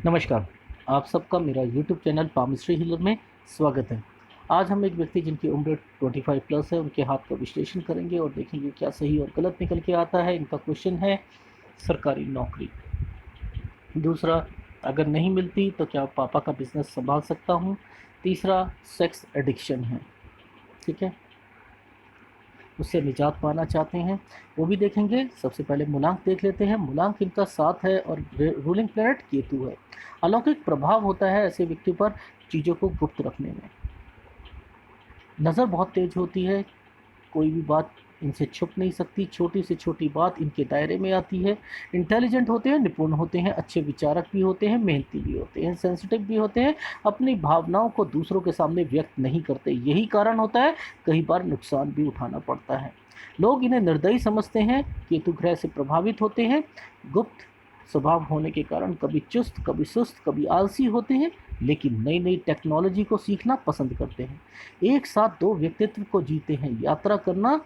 नमस्कार। आप सबका मेरा यूट्यूब चैनल पामिस्ट्री हीलर में स्वागत है। आज हम एक व्यक्ति जिनकी उम्र 25 प्लस है, उनके हाथ का विश्लेषण करेंगे और देखेंगे क्या सही और गलत निकल के आता है। इनका क्वेश्चन है सरकारी नौकरी। दूसरा, अगर नहीं मिलती तो क्या पापा का बिजनेस संभाल सकता हूँ। तीसरा, सेक्स एडिक्शन है, ठीक है, उससे निजात पाना चाहते हैं, वो भी देखेंगे। सबसे पहले मूलांक देख लेते हैं। मूलांक इनका 7 है और रूलिंग प्लैनेट केतु है। अलौकिक प्रभाव होता है ऐसे व्यक्ति पर चीज़ों को गुप्त रखने में। नज़र बहुत तेज होती है, कोई भी बात इनसे छुप नहीं सकती, छोटी से छोटी बात इनके दायरे में आती है। इंटेलिजेंट होते हैं, निपुण होते हैं, अच्छे विचारक भी होते हैं, मेहनती भी होते हैं, सेंसिटिव भी होते हैं। अपनी भावनाओं को दूसरों के सामने व्यक्त नहीं करते, यही कारण होता है कई बार नुकसान भी उठाना पड़ता है। लोग इन्हें निर्दयी समझते हैं। केतु ग्रह से प्रभावित होते हैं। गुप्त स्वभाव होने के कारण कभी चुस्त, कभी सुस्त, कभी आलसी होते हैं, लेकिन नई नई टेक्नोलॉजी को सीखना पसंद करते हैं। एक साथ दो व्यक्तित्व को जीते हैं। यात्रा करना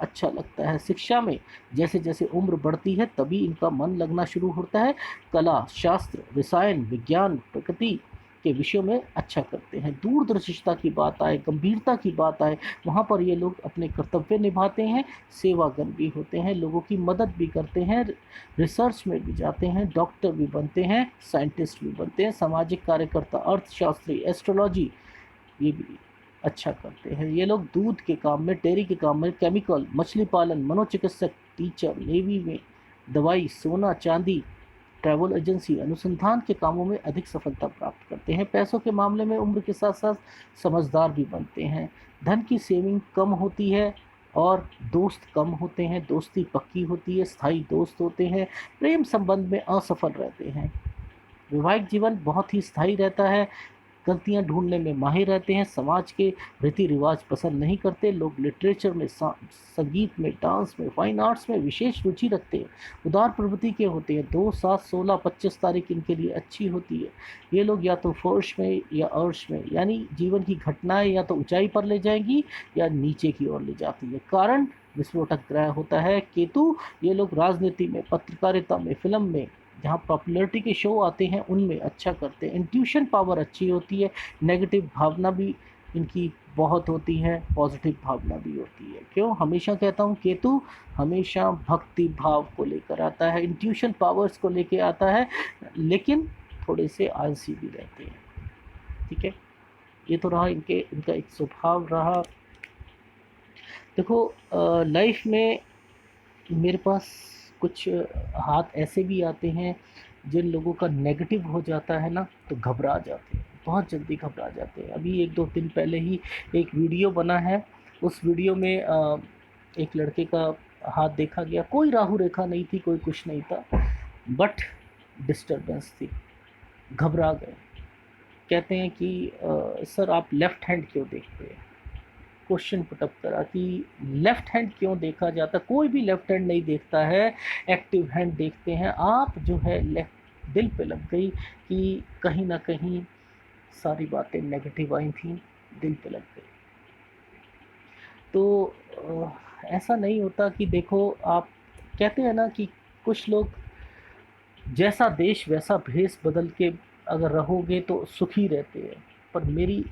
अच्छा लगता है। शिक्षा में जैसे जैसे उम्र बढ़ती है तभी इनका मन लगना शुरू होता है। कला, शास्त्र, रसायन विज्ञान, प्रकृति के विषयों में अच्छा करते हैं। दूरदर्शिता की बात आए, गंभीरता की बात आए, वहाँ पर ये लोग अपने कर्तव्य निभाते हैं। सेवागन भी होते हैं, लोगों की मदद भी करते हैं, रिसर्च में भी जाते हैं, डॉक्टर भी बनते हैं, साइंटिस्ट भी बनते हैं, सामाजिक कार्यकर्ता, अर्थशास्त्री, एस्ट्रोलॉजी ये भी अच्छा करते हैं। ये लोग दूध के काम में, डेयरी के काम में, केमिकल, मछली पालन, मनोचिकित्सक, टीचर, नेवी में, दवाई, सोना चांदी, ट्रैवल एजेंसी, अनुसंधान के कामों में अधिक सफलता प्राप्त करते हैं। पैसों के मामले में उम्र के साथ साथ समझदार भी बनते हैं। धन की सेविंग कम होती है और दोस्त कम होते हैं। दोस्ती पक्की होती है, स्थायी दोस्त होते हैं। प्रेम संबंध में असफल रहते हैं। वैवाहिक जीवन बहुत ही स्थायी रहता है। गलतियां ढूंढने में माहिर रहते हैं। समाज के रीति रिवाज पसंद नहीं करते। लोग लिटरेचर में, संगीत में, डांस में, फाइन आर्ट्स में विशेष रुचि रखते हैं। उदार प्रवृत्ति के होते हैं। 2, 7, 16, 25 तारीख इनके लिए अच्छी होती है। ये लोग या तो फर्श में या अर्श में, यानी जीवन की घटनाएं या तो ऊंचाई पर ले जाएंगी या नीचे की ओर ले जाती है। कारण विस्फोटक ग्रह होता है केतु। ये लोग राजनीति में, पत्रकारिता में, फिल्म में, जहाँ पॉपुलैरिटी के शो आते हैं उनमें अच्छा करते हैं। इंट्यूशन पावर अच्छी होती है। नेगेटिव भावना भी इनकी बहुत होती है, पॉजिटिव भावना भी होती है। क्यों हमेशा कहता हूँ केतु हमेशा भक्ति भाव को लेकर आता है, इंट्यूशन पावर्स को लेकर आता है, लेकिन थोड़े से आलसी भी रहते हैं। ठीक है, ये तो रहा इनका एक स्वभाव रहा। देखो, लाइफ में मेरे पास कुछ हाथ ऐसे भी आते हैं जिन लोगों का नेगेटिव हो जाता है ना, तो घबरा जाते हैं, बहुत जल्दी घबरा जाते हैं। अभी 1-2 दिन पहले ही एक वीडियो बना है। उस वीडियो में एक लड़के का हाथ देखा गया। कोई राहु रेखा नहीं थी, कोई कुछ नहीं था, बट डिस्टरबेंस थी। घबरा गए। कहते हैं कि सर आप लेफ़्ट हैंड क्यों देखते हैं। क्वेश्चन पुटअप करा कि लेफ्ट हैंड क्यों देखा जाता। कोई भी लेफ्ट हैंड नहीं देखता है, एक्टिव हैंड देखते हैं। आप जो है लेफ्ट, दिल पे लग गई कि कहीं ना कहीं सारी बातें नेगेटिव आई थी, दिल पे लग गई। तो ऐसा नहीं होता कि देखो, आप कहते हैं ना कि कुछ लोग जैसा देश वैसा भेष बदल के अगर रहोगे तो सुखी रहते हैं, पर मेरी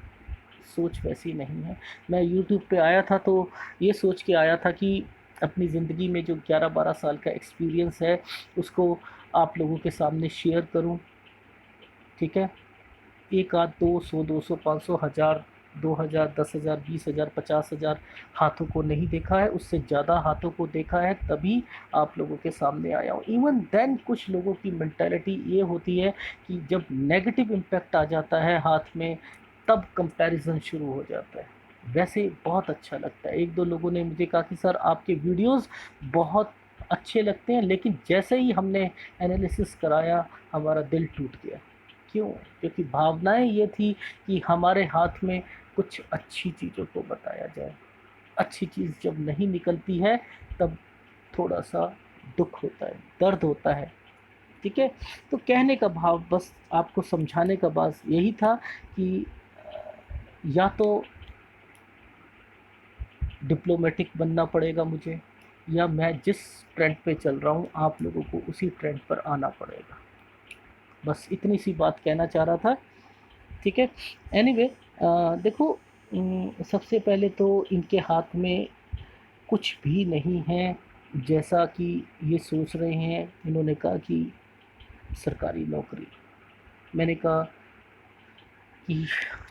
सोच वैसी नहीं है। मैं यूट्यूब पे आया था तो ये सोच के आया था कि अपनी ज़िंदगी में जो 11-12 साल का एक्सपीरियंस है उसको आप लोगों के सामने शेयर करूं। ठीक है, एक आध 200, 200, 500, 1000, 2000, 10,000, 20,000, 50,000 हाथों को नहीं देखा है, उससे ज़्यादा हाथों को देखा है, तभी आप लोगों के सामने आया हूँ। इवन देन कुछ लोगों की मेंटालिटी ये होती है कि जब नेगेटिव इम्पैक्ट आ जाता है हाथ में, तब कंपैरिजन शुरू हो जाता है। वैसे बहुत अच्छा लगता है। 1-2 लोगों ने मुझे कहा कि सर आपके वीडियोस बहुत अच्छे लगते हैं, लेकिन जैसे ही हमने एनालिसिस कराया हमारा दिल टूट गया। क्यों? क्योंकि भावनाएं ये थी कि हमारे हाथ में कुछ अच्छी चीज़ों को बताया जाए। अच्छी चीज़ जब नहीं निकलती है तब थोड़ा सा दुख होता है, दर्द होता है। ठीक है, तो कहने का भाव, बस आपको समझाने का बस यही था कि या तो डिप्लोमेटिक बनना पड़ेगा मुझे, या मैं जिस ट्रेंड पे चल रहा हूँ आप लोगों को उसी ट्रेंड पर आना पड़ेगा। बस इतनी सी बात कहना चाह रहा था। ठीक है। एनीवे, देखो, सबसे पहले तो इनके हाथ में कुछ भी नहीं है, जैसा कि ये सोच रहे हैं। इन्होंने कहा कि सरकारी नौकरी। मैंने कहा कि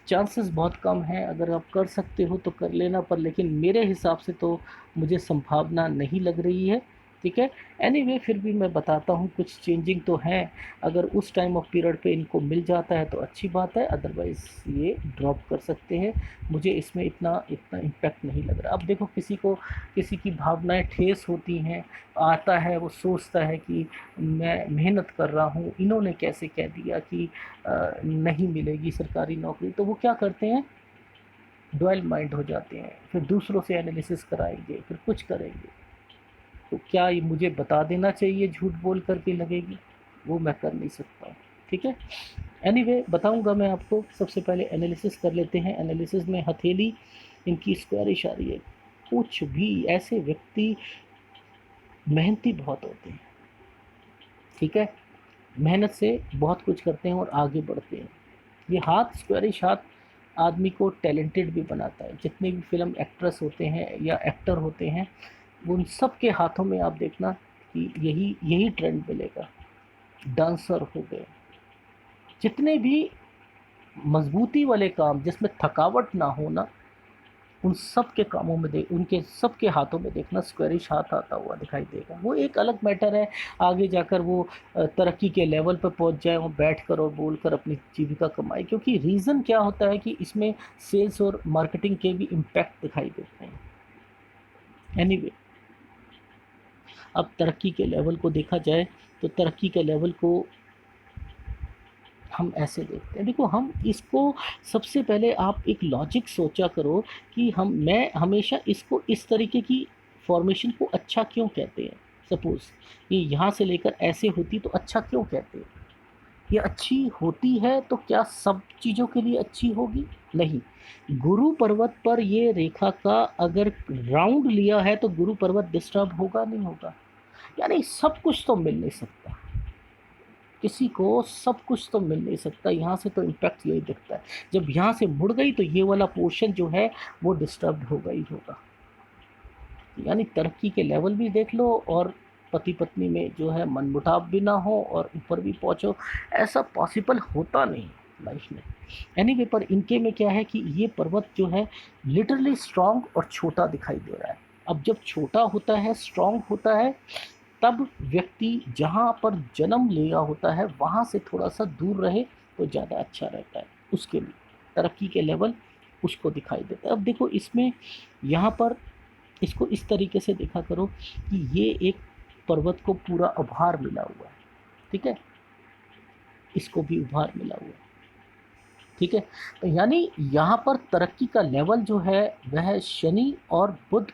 चांसेस बहुत कम हैं, अगर आप कर सकते हो तो कर लेना, पर लेकिन मेरे हिसाब से तो मुझे संभावना नहीं लग रही है। ठीक है। एनीवे, फिर भी मैं बताता हूँ, कुछ चेंजिंग तो हैं। अगर उस टाइम ऑफ पीरियड पे इनको मिल जाता है तो अच्छी बात है, अदरवाइज़ ये ड्रॉप कर सकते हैं। मुझे इसमें इतना इतना इम्पैक्ट नहीं लग रहा। अब देखो, किसी को किसी की भावनाएं ठेस होती हैं, आता है वो सोचता है कि मैं मेहनत कर रहा हूँ, इन्होंने कैसे कह दिया कि नहीं मिलेगी सरकारी नौकरी, तो वो क्या करते हैं, डुअल माइंड हो जाते हैं, फिर दूसरों से एनालिसिस कराएंगे, फिर कुछ करेंगे। तो क्या ये मुझे बता देना चाहिए झूठ बोल करके लगेगी, वो मैं कर नहीं सकता हूँ। ठीक है। एनीवे, बताऊंगा मैं आपको। सबसे पहले एनालिसिस कर लेते हैं। एनालिसिस में हथेली इनकी स्क्वायरिश आ रही है। कुछ भी ऐसे व्यक्ति मेहनती बहुत होते हैं। ठीक है। मेहनत से बहुत कुछ करते हैं और आगे बढ़ते हैं। ये हाथ, स्क्वेरिश हाथ, आदमी को टैलेंटेड भी बनाता है। जितने भी फिल्म एक्ट्रेस होते हैं या एक्टर होते हैं, उन सब के हाथों में आप देखना कि यही यही ट्रेंड मिलेगा। डांसर हो गए, जितने भी मजबूती वाले काम जिसमें थकावट ना हो ना, उन सब के कामों में देख, उनके सब के हाथों में देखना स्क्वेरिश हाथ आता हुआ दिखाई देगा। वो एक अलग मैटर है, आगे जाकर वो तरक्की के लेवल पर पहुंच जाए और बैठ कर और बोल कर अपनी जीविका कमाए। क्योंकि रीज़न क्या होता है कि इसमें सेल्स और मार्केटिंग के भी इम्पैक्ट दिखाई देते हैं। एनीवे, अब तरक्की के लेवल को देखा जाए तो तरक्की के लेवल को हम ऐसे देखते हैं। देखो, हम इसको, सबसे पहले आप एक लॉजिक सोचा करो कि मैं हमेशा इसको इस तरीके की फॉर्मेशन को अच्छा क्यों कहते हैं। सपोज़ ये यहाँ से लेकर ऐसे होती तो अच्छा क्यों कहते हैं। ये अच्छी होती है तो क्या सब चीज़ों के लिए अच्छी होगी? नहीं। गुरु पर्वत पर ये रेखा का अगर राउंड लिया है तो गुरु पर्वत डिस्टर्ब होगा, नहीं होगा? यानी सब कुछ तो मिल नहीं सकता, किसी को सब कुछ तो मिल नहीं सकता। यहाँ से तो इम्पैक्ट यही दिखता है। जब यहाँ से मुड़ गई तो ये वाला पोर्शन जो है वो डिस्टर्ब होगा ही होगा। यानी तरक्की के लेवल भी देख लो और पति पत्नी में जो है मनमुटाव भी ना हो और ऊपर भी पहुँचो, ऐसा पॉसिबल होता नहीं लाइफ में। एनीवे, पर इनके में क्या है कि ये पर्वत जो है लिटरली स्ट्रांग और छोटा दिखाई दे रहा है। अब जब छोटा होता है, स्ट्रांग होता है, तब व्यक्ति जहाँ पर जन्म लिया होता है वहाँ से थोड़ा सा दूर रहे तो ज़्यादा अच्छा रहता है उसके लिए। तरक्की के लेवल उसको दिखाई देता है। अब देखो, इसमें यहाँ पर इसको इस तरीके से देखा करो कि ये एक पर्वत को पूरा उभार मिला हुआ है। ठीक है। इसको भी उभार मिला हुआ है। ठीक है। तो यानी यहाँ पर तरक्की का लेवल जो है वह शनि और बुध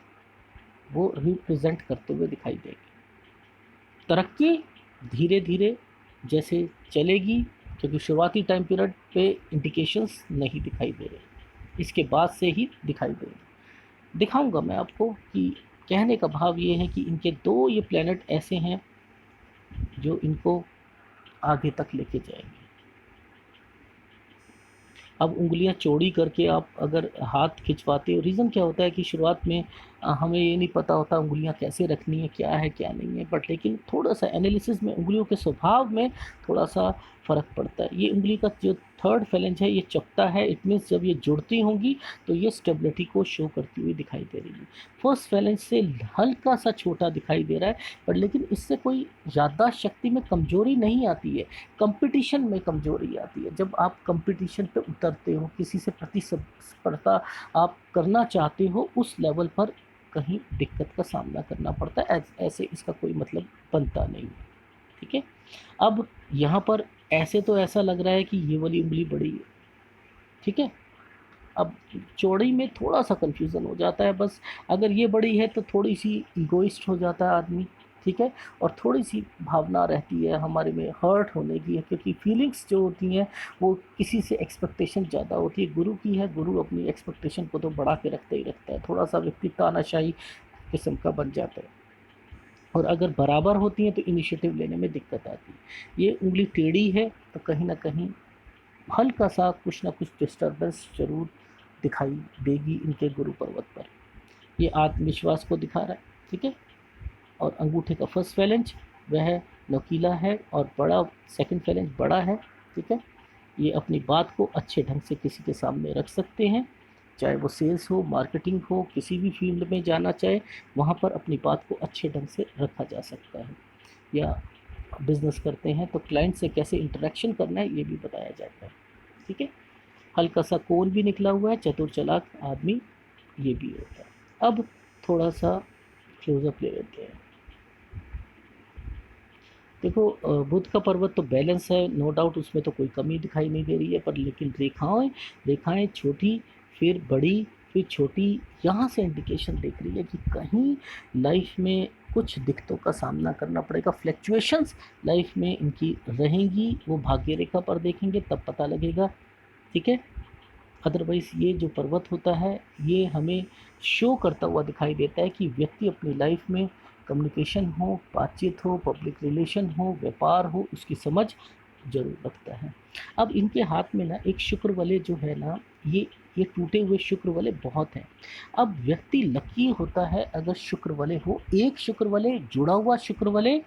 वो रिप्रेजेंट करते हुए दिखाई देगा। तरक्की धीरे धीरे जैसे चलेगी, क्योंकि शुरुआती टाइम पीरियड पे इंडिकेशंस नहीं दिखाई दे रहे, इसके बाद से ही दिखाई देंगे। दिखाऊंगा मैं आपको कि कहने का भाव ये है कि इनके दो ये प्लैनेट ऐसे हैं जो इनको आगे तक लेके जाएंगे। अब उंगलियां चौड़ी करके आप अगर हाथ खिंचवाते हो, रीज़न क्या होता है कि शुरुआत में हमें ये नहीं पता होता उंगलियां कैसे रखनी है क्या नहीं है, बट लेकिन थोड़ा सा एनालिसिस में उंगलियों के स्वभाव में थोड़ा सा फ़र्क पड़ता है। ये उंगली का जो थर्ड फैलेंज है ये चपटा है, इट मीन्स जब ये जुड़ती होंगी तो ये स्टेबिलिटी को शो करती हुई दिखाई दे रही है। फर्स्ट फैलेंज से हल्का सा छोटा दिखाई दे रहा है, पर लेकिन इससे कोई याददाश्त शक्ति में कमजोरी नहीं आती है, कंपटीशन में कमजोरी आती है। जब आप कंपटीशन पे उतरते हो, किसी से प्रतिस्पर्धा आप करना चाहते हो, उस लेवल पर कहीं दिक्कत का सामना करना पड़ता है। ऐसे इसका कोई मतलब बनता नहीं है। ठीक है। अब यहाँ पर ऐसे तो ऐसा लग रहा है कि ये वाली उंगली बड़ी है। ठीक है। अब चौड़ी में थोड़ा सा कंफ्यूजन हो जाता है बस। अगर ये बड़ी है तो थोड़ी सी इगोइस्ट हो जाता है आदमी। ठीक है। और थोड़ी सी भावना रहती है हमारे में हर्ट होने की है, क्योंकि फीलिंग्स जो होती हैं वो किसी से एक्सपेक्टेशन ज़्यादा होती है। गुरु की है, गुरु अपनी एक्सपेक्टेशन को तो बढ़ा के रखता ही रखता है। थोड़ा सा व्यक्ति तानाशाही किस्म का बन जाता है। और अगर बराबर होती हैं तो इनिशिएटिव लेने में दिक्कत आती है। ये उंगली टेढ़ी है तो कहीं ना कहीं हल्का सा कुछ ना कुछ डिस्टर्बेंस जरूर दिखाई देगी इनके गुरु पर्वत पर। ये आत्मविश्वास को दिखा रहा है, ठीक है। और अंगूठे का फर्स्ट फैलेंज वह नोकीला है और बड़ा सेकंड फैलेंज बड़ा है, ठीक है। ये अपनी बात को अच्छे ढंग से किसी के सामने रख सकते हैं, चाहे वो सेल्स हो, मार्केटिंग हो, किसी भी फील्ड में जाना चाहे वहाँ पर अपनी बात को अच्छे ढंग से रखा जा सकता है। या बिजनेस करते हैं तो क्लाइंट से कैसे इंटरेक्शन करना है ये भी बताया जाता है, ठीक है। हल्का सा कोण भी निकला हुआ है, चतुर चालाक आदमी ये भी होता है। अब थोड़ा सा क्लोजअप ले लेते हैं। देखो बुध का पर्वत तो बैलेंस है, नो डाउट, उसमें तो कोई कमी दिखाई नहीं दे रही है, पर लेकिन रेखाएं रेखाएं छोटी फिर बड़ी फिर छोटी, यहाँ से इंडिकेशन दिख रही है कि कहीं लाइफ में कुछ दिक्कतों का सामना करना पड़ेगा। फ्लैक्चुएशंस लाइफ में इनकी रहेंगी, वो भाग्य रेखा पर देखेंगे तब पता लगेगा, ठीक है। अदरवाइज़ ये जो पर्वत होता है ये हमें शो करता हुआ दिखाई देता है कि व्यक्ति अपनी लाइफ में कम्युनिकेशन हो, बातचीत हो, पब्लिक रिलेशन हो, व्यापार हो, उसकी समझ ज़रूर रखता है। अब इनके हाथ में ना एक शुक्र वाले जो है ना, ये टूटे हुए शुक्र वाले बहुत हैं। अब व्यक्ति लकी होता है अगर शुक्र वाले हो, एक शुक्र वाले जुड़ा हुआ शुक्र वाले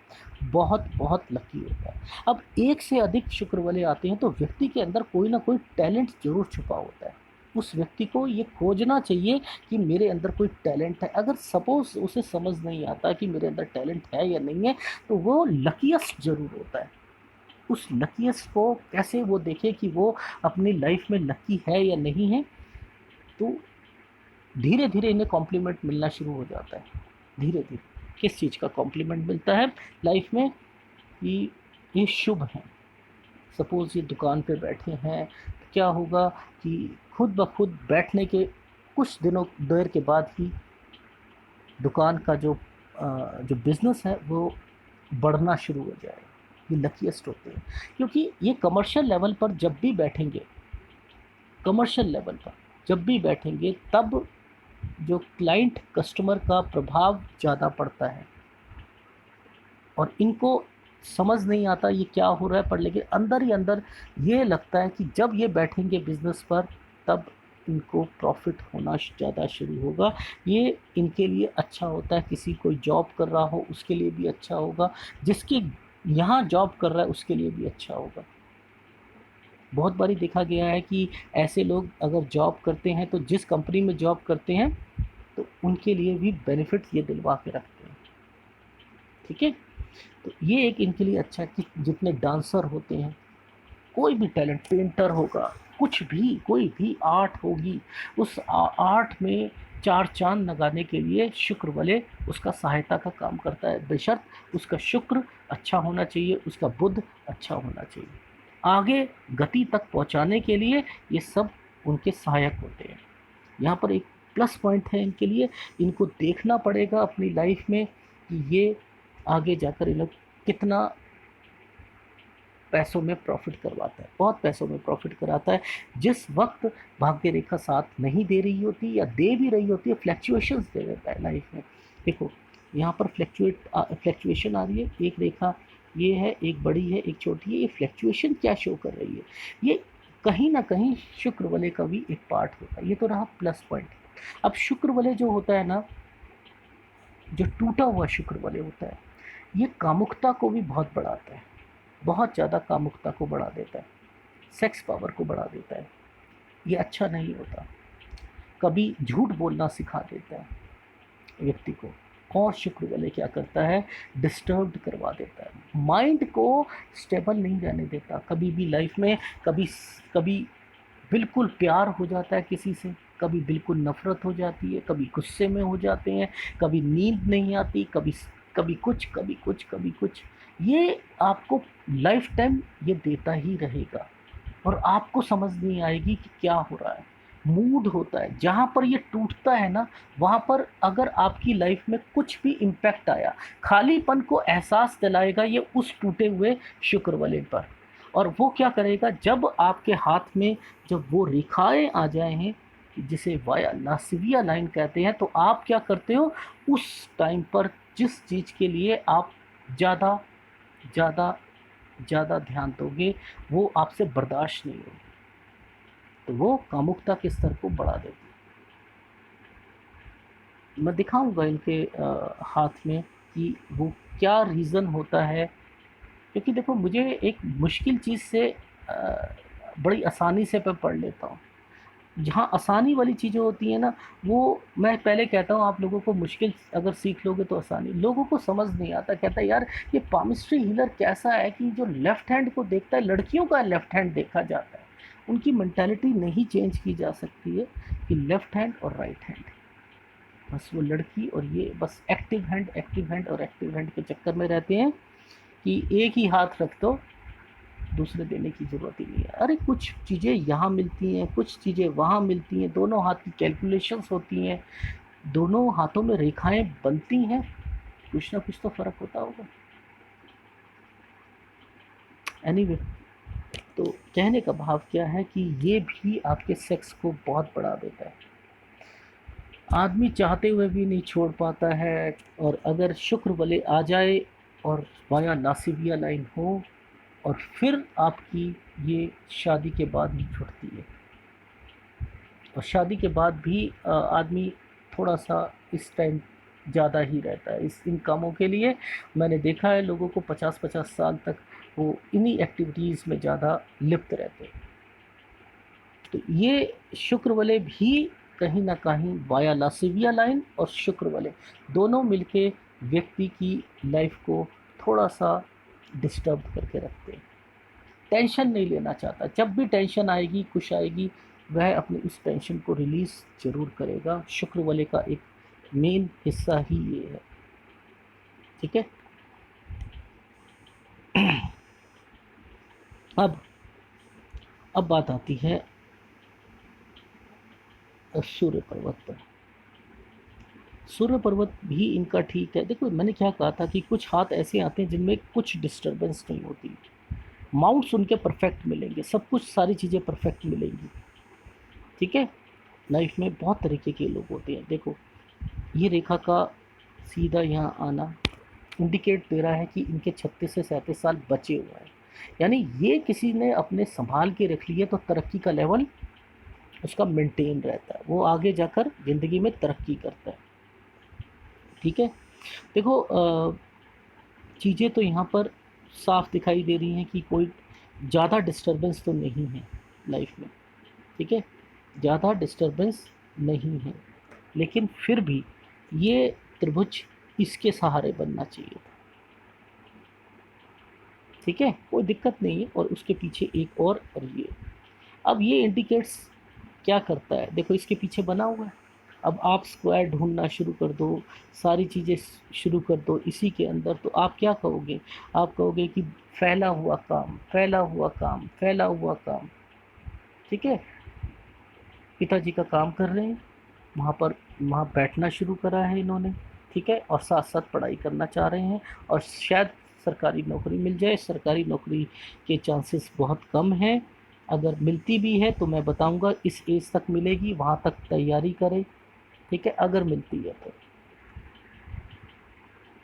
बहुत बहुत लकी होता है। अब एक से अधिक शुक्र वाले आते हैं तो व्यक्ति के अंदर कोई ना कोई टैलेंट ज़रूर छुपा होता है। उस व्यक्ति को ये खोजना चाहिए कि मेरे अंदर कोई टैलेंट है। अगर सपोज़ उसे समझ नहीं आता कि मेरे अंदर टैलेंट है या नहीं है, तो वो लकीएस्ट ज़रूर होता है। उस लकीएस्ट को कैसे वो देखे कि वो अपनी लाइफ में लकी है या नहीं है, तो धीरे धीरे इन्हें कॉम्प्लीमेंट मिलना शुरू हो जाता है। धीरे धीरे किस चीज़ का कॉम्प्लीमेंट मिलता है लाइफ में कि ये शुभ है। सपोज़ ये दुकान पे बैठे हैं, तो क्या होगा कि खुद ब खुद बैठने के कुछ दिनों देर के बाद ही दुकान का जो बिज़नेस है वो बढ़ना शुरू हो जाएगा। ये लकीएस्ट होते हैं क्योंकि ये कमर्शियल लेवल पर जब भी बैठेंगे, कमर्शियल लेवल पर जब भी बैठेंगे तब जो क्लाइंट कस्टमर का प्रभाव ज़्यादा पड़ता है और इनको समझ नहीं आता ये क्या हो रहा है, पर लेकिन अंदर ही अंदर ये लगता है कि जब ये बैठेंगे बिजनेस पर तब इनको प्रॉफिट होना ज़्यादा शुरू होगा। ये इनके लिए अच्छा होता है, किसी कोई जॉब कर रहा हो उसके लिए भी अच्छा होगा, जिसकी यहाँ जॉब कर रहा है उसके लिए भी अच्छा होगा। बहुत बारी देखा गया है कि ऐसे लोग अगर जॉब करते हैं तो जिस कंपनी में जॉब करते हैं तो उनके लिए भी बेनिफिट ये दिलवा के रखते हैं, ठीक है। तो ये एक इनके लिए अच्छा है कि जितने डांसर होते हैं, कोई भी टैलेंट, पेंटर होगा, कुछ भी, कोई भी आर्ट होगी, उस आर्ट में चार चांद लगाने के लिए शुक्र वाले उसका सहायता का काम करता है, बेशर्त उसका शुक्र अच्छा होना चाहिए, उसका बुध अच्छा होना चाहिए। आगे गति तक पहुंचाने के लिए ये सब उनके सहायक होते हैं। यहाँ पर एक प्लस पॉइंट है इनके लिए, इनको देखना पड़ेगा अपनी लाइफ में कि ये आगे जाकर इन लोग कितना पैसों में प्रॉफिट करवाता है। बहुत पैसों में प्रॉफिट कराता है। जिस वक्त भाग्य रेखा साथ नहीं दे रही होती या दे भी रही होती है, फ्लैक्चुएशंस दे देता है लाइफ में। देखो यहाँ पर फ्लैक्चुएशन आ रही है, एक रेखा ये है, एक बड़ी है, एक छोटी है। ये फ्लैक्चुएशन क्या शो कर रही है, ये कहीं ना कहीं शुक्र वाले का भी एक पार्ट होता है। ये तो रहा प्लस पॉइंट। अब शुक्र वाले जो होता है ना, जो टूटा हुआ शुक्र वाले होता है, ये कामुकता को भी बहुत बढ़ाता है, बहुत ज़्यादा कामुकता को बढ़ा देता है, सेक्स पावर को बढ़ा देता है। ये अच्छा नहीं होता। कभी झूठ बोलना सिखा देता है व्यक्ति को। और शुक्र वाले क्या करता है, डिस्टर्ब करवा देता है, माइंड को स्टेबल नहीं रहने देता। कभी भी लाइफ में कभी कभी बिल्कुल प्यार हो जाता है किसी से, कभी बिल्कुल नफ़रत हो जाती है, कभी गुस्से में हो जाते हैं, कभी नींद नहीं आती, कभी कभी कुछ कभी कुछ कभी कुछ। ये आपको लाइफ टाइम ये देता ही रहेगा और आपको समझ नहीं आएगी कि क्या हो रहा है। मूड होता है जहाँ पर ये टूटता है ना, वहाँ पर अगर आपकी लाइफ में कुछ भी इम्पैक्ट आया, खालीपन को एहसास दिलाएगा ये उस टूटे हुए शुक्र वाले पर। और वो क्या करेगा, जब आपके हाथ में जब वो रेखाएं आ जाए हैं जिसे वाया लासिविया लाइन कहते हैं, तो आप क्या करते हो उस टाइम पर जिस चीज़ के लिए आप ज़्यादा ज़्यादा ज़्यादा ध्यान दोगे वो आपसे बर्दाश्त नहीं होगी, तो वो कामुकता के स्तर को बढ़ा देती है। मैं दिखाऊंगा इनके हाथ में कि वो क्या रीज़न होता है, क्योंकि देखो मुझे एक मुश्किल चीज़ से बड़ी आसानी से मैं पढ़ लेता हूँ। जहाँ आसानी वाली चीज़ें होती हैं ना, वो मैं पहले कहता हूँ आप लोगों को मुश्किल अगर सीख लोगे तो आसानी, लोगों को समझ नहीं आता। कहता है यार ये पामिस्ट्री हीलर कैसा है कि जो लेफ्ट हैंड को देखता है, लड़कियों का लेफ्ट हैंड देखा जाता है, उनकी मेंटालिटी नहीं चेंज की जा सकती है कि लेफ्ट हैंड और राइट हैंड, बस वो लड़की और ये बस एक्टिव हैंड और एक्टिव हैंड के चक्कर में रहते हैं कि एक ही हाथ रख दो, दूसरे देने की ज़रूरत ही नहीं है। अरे कुछ चीज़ें यहाँ मिलती हैं, कुछ चीज़ें वहाँ मिलती हैं, दोनों हाथ की कैलकुलेशंस होती हैं, दोनों हाथों में रेखाएं बनती हैं, कुछ ना कुछ तो फ़र्क होता होगा। एनीवे, तो कहने का भाव क्या है कि ये भी आपके सेक्स को बहुत बढ़ा देता है। आदमी चाहते हुए भी नहीं छोड़ पाता है, और अगर शुक्र बले आ जाए और वाया नासिबिया लाइन हो, और फिर आपकी ये शादी के बाद ही छुटती है। और शादी के बाद भी आदमी थोड़ा सा इस टाइम ज़्यादा ही रहता है इस इन कामों के लिए। मैंने देखा है लोगों को 50-50 साल तक वो इन्हीं एक्टिविटीज़ में ज़्यादा लिप्त रहते हैं। तो ये शुक्र वाले भी कहीं ना कहीं वाया लासिविया लाइन और शुक्र वाले दोनों मिलके व्यक्ति की लाइफ को थोड़ा सा डिस्टर्ब करके रखते हैं। टेंशन नहीं लेना चाहता, जब भी टेंशन आएगी कुछ आएगी, वह अपनी उस टेंशन को रिलीज़ ज़रूर करेगा। शुक्र वाले का एक मेन हिस्सा ही ये है। ठीक है। अब अब बात आती है सूर्य पर्वत पर। सूर्य पर्वत भी इनका ठीक है। देखो मैंने क्या कहा था कि कुछ हाथ ऐसे आते हैं जिनमें कुछ डिस्टरबेंस नहीं होती, माउंट्स उनके परफेक्ट मिलेंगे, सब कुछ सारी चीज़ें परफेक्ट मिलेंगी। ठीक है। लाइफ में बहुत तरीके के लोग होते हैं। देखो ये रेखा का सीधा यहाँ आना इंडिकेट दे रहा है कि इनके 36 से 37 साल बचे हुए हैं, यानी ये किसी ने अपने संभाल के रख लिए तो तरक्की का लेवल उसका मेंटेन रहता है, वो आगे जाकर ज़िंदगी में तरक्की करता है। ठीक है। देखो चीज़ें तो यहाँ पर साफ दिखाई दे रही हैं कि कोई ज़्यादा डिस्टरबेंस तो नहीं है लाइफ में। ठीक है। ज़्यादा डिस्टरबेंस नहीं है, लेकिन फिर भी ये त्रिभुज इसके सहारे बनना चाहिए था। ठीक है, कोई दिक्कत नहीं है। और उसके पीछे एक और ये, अब ये इंडिकेट्स क्या करता है, देखो इसके पीछे बना हुआ है। अब आप स्क्वायर ढूंढना शुरू कर दो, सारी चीज़ें शुरू कर दो इसी के अंदर, तो आप क्या कहोगे? आप कहोगे कि फैला हुआ काम, फैला हुआ काम, फैला हुआ काम। ठीक है। पिताजी का काम कर रहे हैं, वहाँ पर वहाँ बैठना शुरू करा है इन्होंने। ठीक है। और साथ साथ पढ़ाई करना चाह रहे हैं, और शायद सरकारी नौकरी मिल जाए। सरकारी नौकरी के चांसेस बहुत कम हैं, अगर मिलती भी है तो मैं बताऊंगा इस एज तक मिलेगी, वहाँ तक तैयारी करें। ठीक है, अगर मिलती है तो।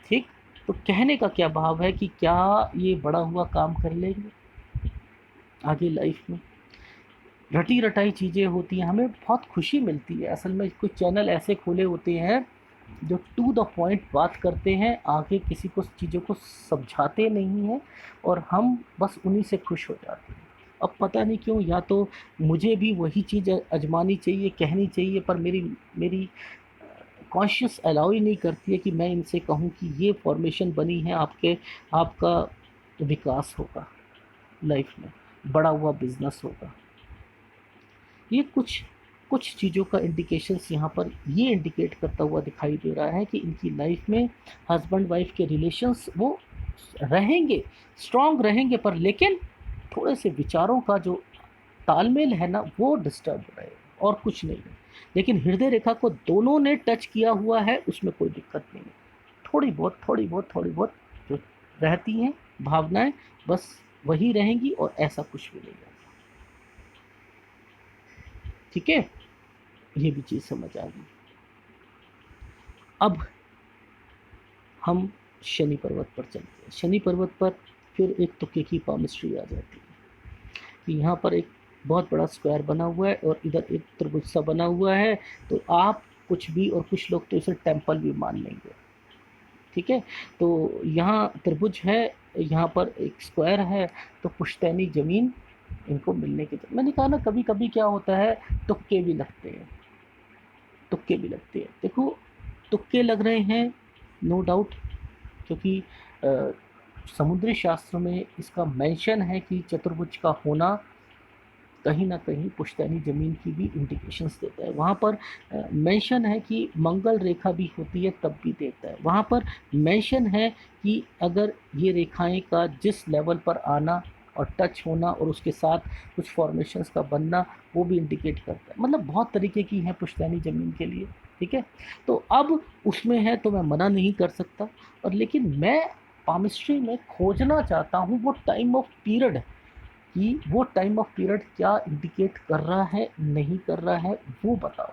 ठीक। तो कहने का क्या भाव है कि क्या ये बड़ा हुआ काम कर लेंगे आगे लाइफ में? रटी रटाई चीज़ें होती हैं, हमें बहुत खुशी मिलती है असल में। कुछ चैनल ऐसे खोले होते हैं जो टू द पॉइंट बात करते हैं, आगे किसी को चीज़ों को समझाते नहीं हैं, और हम बस उन्हीं से खुश हो जाते हैं। अब पता नहीं क्यों, या तो मुझे भी वही चीज़ आजमानी चाहिए, कहनी चाहिए, पर मेरी मेरी कॉन्शियस अलाउ ही नहीं करती है कि मैं इनसे कहूँ कि ये फॉर्मेशन बनी है, आपके आपका विकास होगा लाइफ में, बड़ा हुआ बिजनेस होगा। ये कुछ कुछ चीज़ों का इंडिकेशंस यहाँ पर ये इंडिकेट करता हुआ दिखाई दे रहा है कि इनकी लाइफ में हस्बैंड वाइफ के रिलेशंस वो रहेंगे, स्ट्रांग रहेंगे, पर लेकिन थोड़े से विचारों का जो तालमेल है ना वो डिस्टर्ब रहेगा, और कुछ नहीं है। लेकिन हृदय रेखा को दोनों ने टच किया हुआ है, उसमें कोई दिक्कत नहीं है। थोड़ी बहुत जो रहती हैं भावनाएं, बस वही रहेंगी, और ऐसा कुछ भी नहीं है। ठीक है। ये भी चीज़ समझ आ गई। अब हम शनि पर्वत पर चलते हैं। शनि पर्वत पर फिर एक तुक्के की पामिस्ट्री आ जाती है कि यहाँ पर एक बहुत बड़ा स्क्वायर बना हुआ है और इधर एक त्रिभुज सा बना हुआ है, तो आप कुछ भी, और कुछ लोग तो इसे टेम्पल भी मान लेंगे। ठीक है, तो यहाँ त्रिभुज है, यहाँ पर एक स्क्वायर है, तो पुश्तैनी ज़मीन इनको मिलने की। मैंने कहा ना, कभी कभी क्या होता है, तुक्के भी लगते हैं, तुक्के भी लगते हैं। देखो, तुक्के लग रहे हैं, नो डाउट, क्योंकि अ, समुद्री शास्त्र में इसका मेंशन है कि चतुर्भुज का होना कहीं ना कहीं पुश्तैनी ज़मीन की भी इंडिकेशंस देता है। वहाँ पर मेंशन है कि मंगल रेखा भी होती है, तब भी देता है। वहाँ पर मेंशन है कि अगर ये रेखाएं का जिस लेवल पर आना और टच होना और उसके साथ कुछ फॉर्मेशंस का बनना, वो भी इंडिकेट करता है। मतलब बहुत तरीके की हैं पुश्तैनी ज़मीन के लिए। ठीक है, तो अब उसमें है तो मैं मना नहीं कर सकता, और लेकिन मैं पामिस्ट्री में खोजना चाहता हूँ वो टाइम ऑफ पीरियड, कि वो टाइम ऑफ पीरियड क्या इंडिकेट कर रहा है, नहीं कर रहा है, वो बताओ।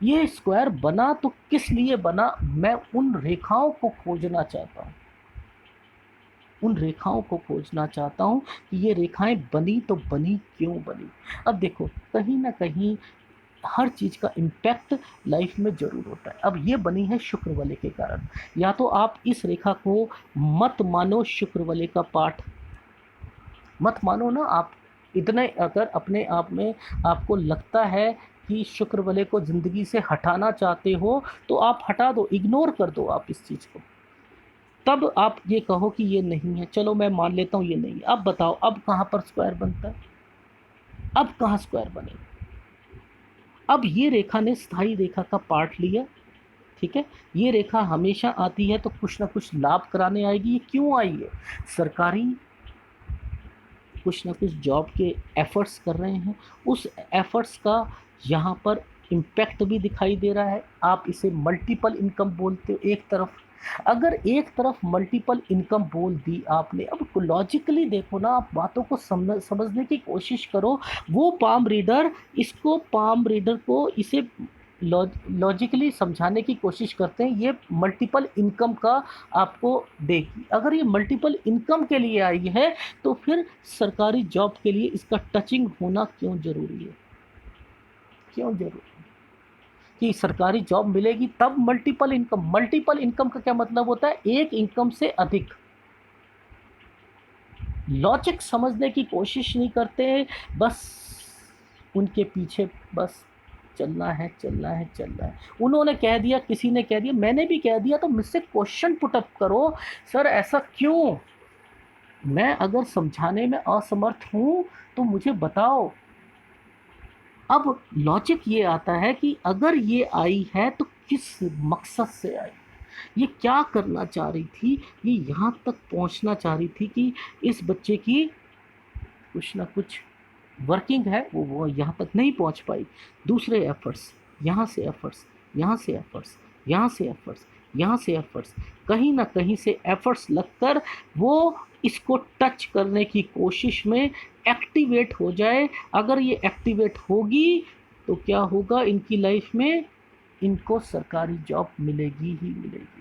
ये स्क्वायर बना तो किस लिए बना, मैं उन रेखाओं को खोजना चाहता हूँ, उन रेखाओं को खोजना चाहता हूँ कि ये रेखाएं बनी तो बनी क्यों बनी। अब देखो, कहीं ना कहीं हर चीज़ का इम्पैक्ट लाइफ में ज़रूर होता है। अब ये बनी है शुक्र वलय के कारण, या तो आप इस रेखा को मत मानो शुक्र वलय का पाठ, मत मानो ना आप। इतने अगर अपने आप में आपको लगता है कि शुक्र वाले को ज़िंदगी से हटाना चाहते हो, तो आप हटा दो, इग्नोर कर दो आप इस चीज़ को। तब आप ये कहो कि ये नहीं है, चलो मैं मान लेता हूँ ये नहीं है। अब बताओ, अब कहाँ पर स्क्वायर बनता है, अब कहाँ स्क्वायर बनेगा। अब ये रेखा ने स्थाई रेखा का पार्ट लिया। ठीक है, ये रेखा हमेशा आती है तो कुछ ना कुछ लाभ कराने आएगी। ये क्यों आई है, सरकारी कुछ ना कुछ जॉब के एफ़र्ट्स कर रहे हैं, उस एफ़र्ट्स का यहाँ पर इम्पैक्ट भी दिखाई दे रहा है। आप इसे मल्टीपल इनकम बोलते हो एक तरफ, अगर एक तरफ मल्टीपल इनकम बोल दी आपने, अब लॉजिकली देखो ना, आप बातों को समझने की कोशिश करो। वो पाम रीडर को इसे लॉजिकली समझाने की कोशिश करते हैं, ये मल्टीपल इनकम का आपको देगी। अगर ये मल्टीपल इनकम के लिए आई है, तो फिर सरकारी जॉब के लिए इसका टचिंग होना क्यों ज़रूरी है, क्यों ज़रूरी है कि सरकारी जॉब मिलेगी तब मल्टीपल इनकम। मल्टीपल इनकम का क्या मतलब होता है, एक इनकम से अधिक। लॉजिक समझने की कोशिश नहीं करते, बस उनके पीछे बस चलना है, चलना है, चलना है। उन्होंने कह दिया, किसी ने कह दिया, मैंने भी कह दिया, तो मुझसे क्वेश्चन पुटअप करो, सर ऐसा क्यों। मैं अगर समझाने में असमर्थ हूँ तो मुझे बताओ। अब लॉजिक ये आता है कि अगर ये आई है तो किस मकसद से आई, ये क्या करना चाह रही थी, ये यहाँ तक पहुँचना चाह रही थी कि इस बच्चे की कुछ ना कुछ वर्किंग है, वो यहाँ तक नहीं पहुँच पाई। दूसरे एफर्ट्स, यहाँ से एफर्ट्स, यहाँ से एफर्ट्स, यहाँ से एफर्ट्स, यहाँ से एफर्ट्स, कहीं ना कहीं से एफर्ट्स लगकर वो इसको टच करने की कोशिश में एक्टिवेट हो जाए। अगर ये एक्टिवेट होगी तो क्या होगा इनकी लाइफ में, इनको सरकारी जॉब मिलेगी ही मिलेगी।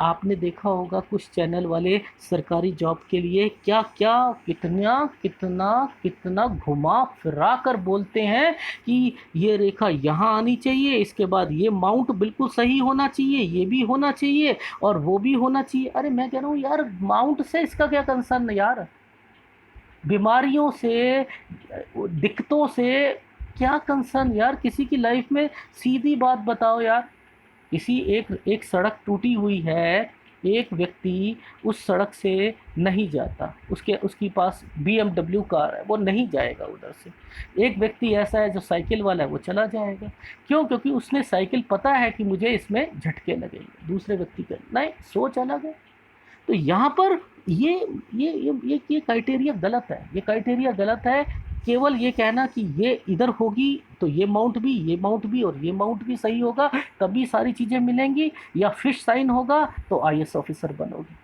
आपने देखा होगा कुछ चैनल वाले सरकारी जॉब के लिए क्या क्या, कितना कितना कितना घुमा फिरा कर बोलते हैं कि ये रेखा यहाँ आनी चाहिए, इसके बाद ये माउंट बिल्कुल सही होना चाहिए, ये भी होना चाहिए और वो भी होना चाहिए। अरे मैं कह रहा हूँ यार, माउंट से इसका क्या कंसर्न यार, बीमारियों से, दिक्कतों से क्या कंसर्न यार किसी की लाइफ में। सीधी बात बताओ यार, किसी एक एक सड़क टूटी हुई है, एक व्यक्ति उस सड़क से नहीं जाता, उसके पास BMW कार है, वो नहीं जाएगा उधर से। एक व्यक्ति ऐसा है जो साइकिल वाला है, वो चला जाएगा। क्यों, क्योंकि उसने साइकिल, पता है कि मुझे इसमें झटके लगेंगे। दूसरे व्यक्ति का नहीं, सोच अलग है। तो यहाँ पर ये क्राइटेरिया गलत है, ये क्राइटेरिया गलत है। केवल ये कहना कि ये इधर होगी तो ये माउंट भी, ये माउंट भी और ये माउंट भी सही होगा, तभी सारी चीज़ें मिलेंगी, या फिश साइन होगा तो IAS ऑफिसर बनोगे।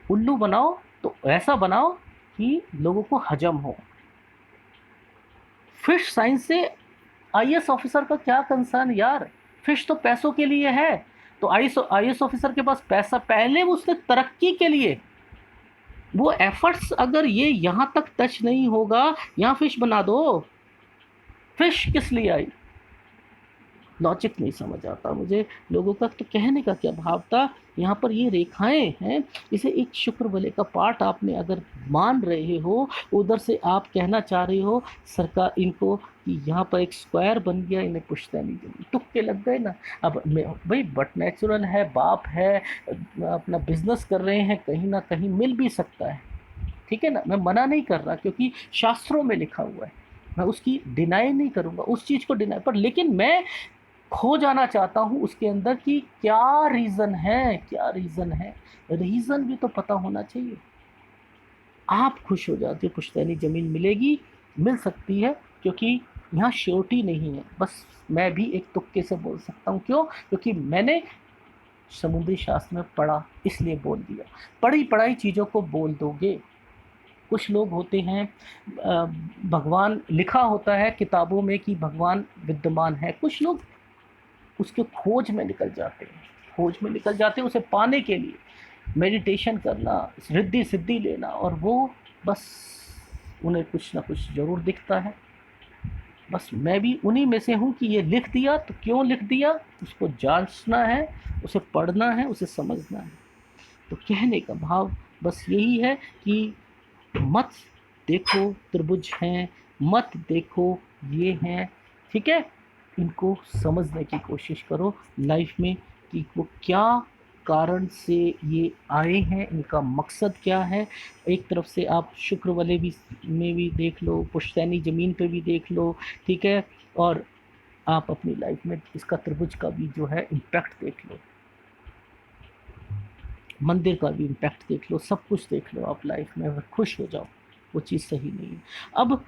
उल्लू बनाओ तो ऐसा बनाओ कि लोगों को हजम हो। फिश साइन से IAS ऑफिसर का क्या कंसर्न यार, फिश तो पैसों के लिए है। तो आईएएस ऑफिसर के पास पैसा, पहले उसने तरक्की के लिए वो एफर्ट्स, अगर ये यहाँ तक टच नहीं होगा, यहाँ फिश बना दो। फिश किस लिए आई? लॉजिक नहीं समझ आता मुझे लोगों का। तो कहने का क्या भाव था, यहाँ पर ये रेखाएं हैं, इसे एक शुक्र वलय का पार्ट आपने अगर मान रहे हो, उधर से आप कहना चाह रहे हो सरकार इनको कि यहाँ पर एक स्क्वायर बन गया, इन्हें पुश्तैनी जमीन, तुक्के लग गए ना। अब भाई बट नेचुरल है, बाप है, अपना बिजनेस कर रहे हैं, कहीं ना कहीं मिल भी सकता है, ठीक है ना, मैं मना नहीं कर रहा, क्योंकि शास्त्रों में लिखा हुआ है, मैं उसकी डिनाई नहीं करूँगा, उस चीज़ को डिनाई, पर लेकिन मैं खो जाना चाहता हूँ उसके अंदर कि क्या रीज़न है, क्या रीज़न है, रीज़न भी तो पता होना चाहिए। आप खुश हो जाते हो, पुश्तैनी ज़मीन मिलेगी, मिल सकती है, क्योंकि यहाँ श्योरिटी नहीं है। बस मैं भी एक तुक्के से बोल सकता हूँ, क्यों? क्योंकि मैंने समुद्री शास्त्र में पढ़ा, इसलिए बोल दिया। पढ़ी पढ़ाई चीज़ों को बोल दोगे। कुछ लोग होते हैं, भगवान लिखा होता है किताबों में कि भगवान विद्यमान है, कुछ लोग उसके खोज में निकल जाते हैं, खोज में निकल जाते हैं उसे पाने के लिए, मेडिटेशन करना, रिद्धि सिद्धि लेना, और वो बस उन्हें कुछ ना कुछ ज़रूर दिखता है। बस मैं भी उन्हीं में से हूँ कि ये लिख दिया तो क्यों लिख दिया, उसको जांचना है, उसे पढ़ना है, उसे समझना है। तो कहने का भाव बस यही है कि मत देखो त्रिभुज हैं, मत देखो ये हैं, ठीक है, इनको समझने की कोशिश करो लाइफ में कि वो क्या कारण से ये आए हैं, इनका मकसद क्या है। एक तरफ से आप शुक्र वाले भी में भी देख लो, पुश्तैनी ज़मीन पे भी देख लो, ठीक है, और आप अपनी लाइफ में इसका त्रिभुज का भी जो है इम्पैक्ट देख लो, मंदिर का भी इम्पैक्ट देख लो, सब कुछ देख लो आप लाइफ में, अगर खुश हो जाओ, वो चीज़ सही नहीं है। अब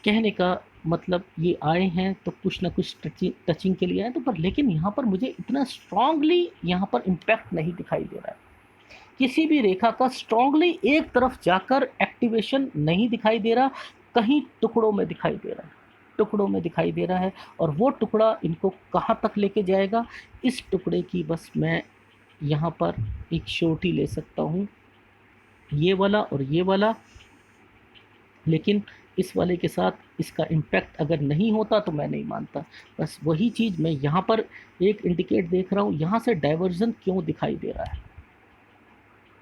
कहने का मतलब ये आए हैं तो कुछ ना कुछ टचिंग के लिए आए तो, पर लेकिन यहाँ पर मुझे इतना स्ट्रांगली यहाँ पर इम्पैक्ट नहीं दिखाई दे रहा है, किसी भी रेखा का स्ट्रांगली एक तरफ जाकर एक्टिवेशन नहीं दिखाई दे रहा, कहीं टुकड़ों में दिखाई दे रहा है, टुकड़ों में दिखाई दे रहा है। और वो टुकड़ा इनको कहाँ तक लेके जाएगा, इस टुकड़े की बस मैं यहाँ पर एक श्योरिटी ले सकता हूँ, ये वाला और ये वाला, लेकिन इस वाले के साथ इसका इम्पैक्ट अगर नहीं होता तो मैं नहीं मानता। बस वही चीज़ मैं यहाँ पर एक इंडिकेट देख रहा हूँ, यहाँ से डाइवर्जन क्यों दिखाई दे रहा है,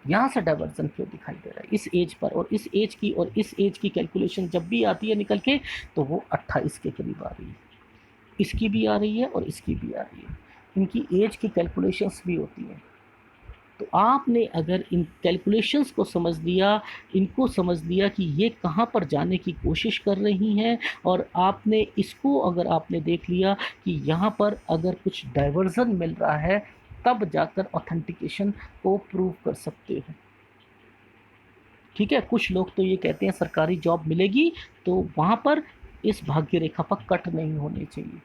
यहाँ से डाइवर्जन क्यों दिखाई दे रहा है इस एज पर, और इस एज की और इस एज की कैलकुलेशन जब भी आती है निकल के, तो वो 28 के करीब आ रही है, इसकी भी आ रही है और इसकी भी आ रही है, इनकी एज की कैलकुलेशंस भी होती हैं। तो आपने अगर इन कैलकुलेशंस को समझ लिया, इनको समझ लिया कि ये कहाँ पर जाने की कोशिश कर रही हैं, और आपने इसको अगर आपने देख लिया कि यहाँ पर अगर कुछ डाइवर्जन मिल रहा है, तब जाकर ऑथेंटिकेशन को प्रूव कर सकते हो, ठीक है। कुछ लोग तो ये कहते हैं सरकारी जॉब मिलेगी तो वहाँ पर इस भाग्य रेखा पर कट नहीं होने चाहिए,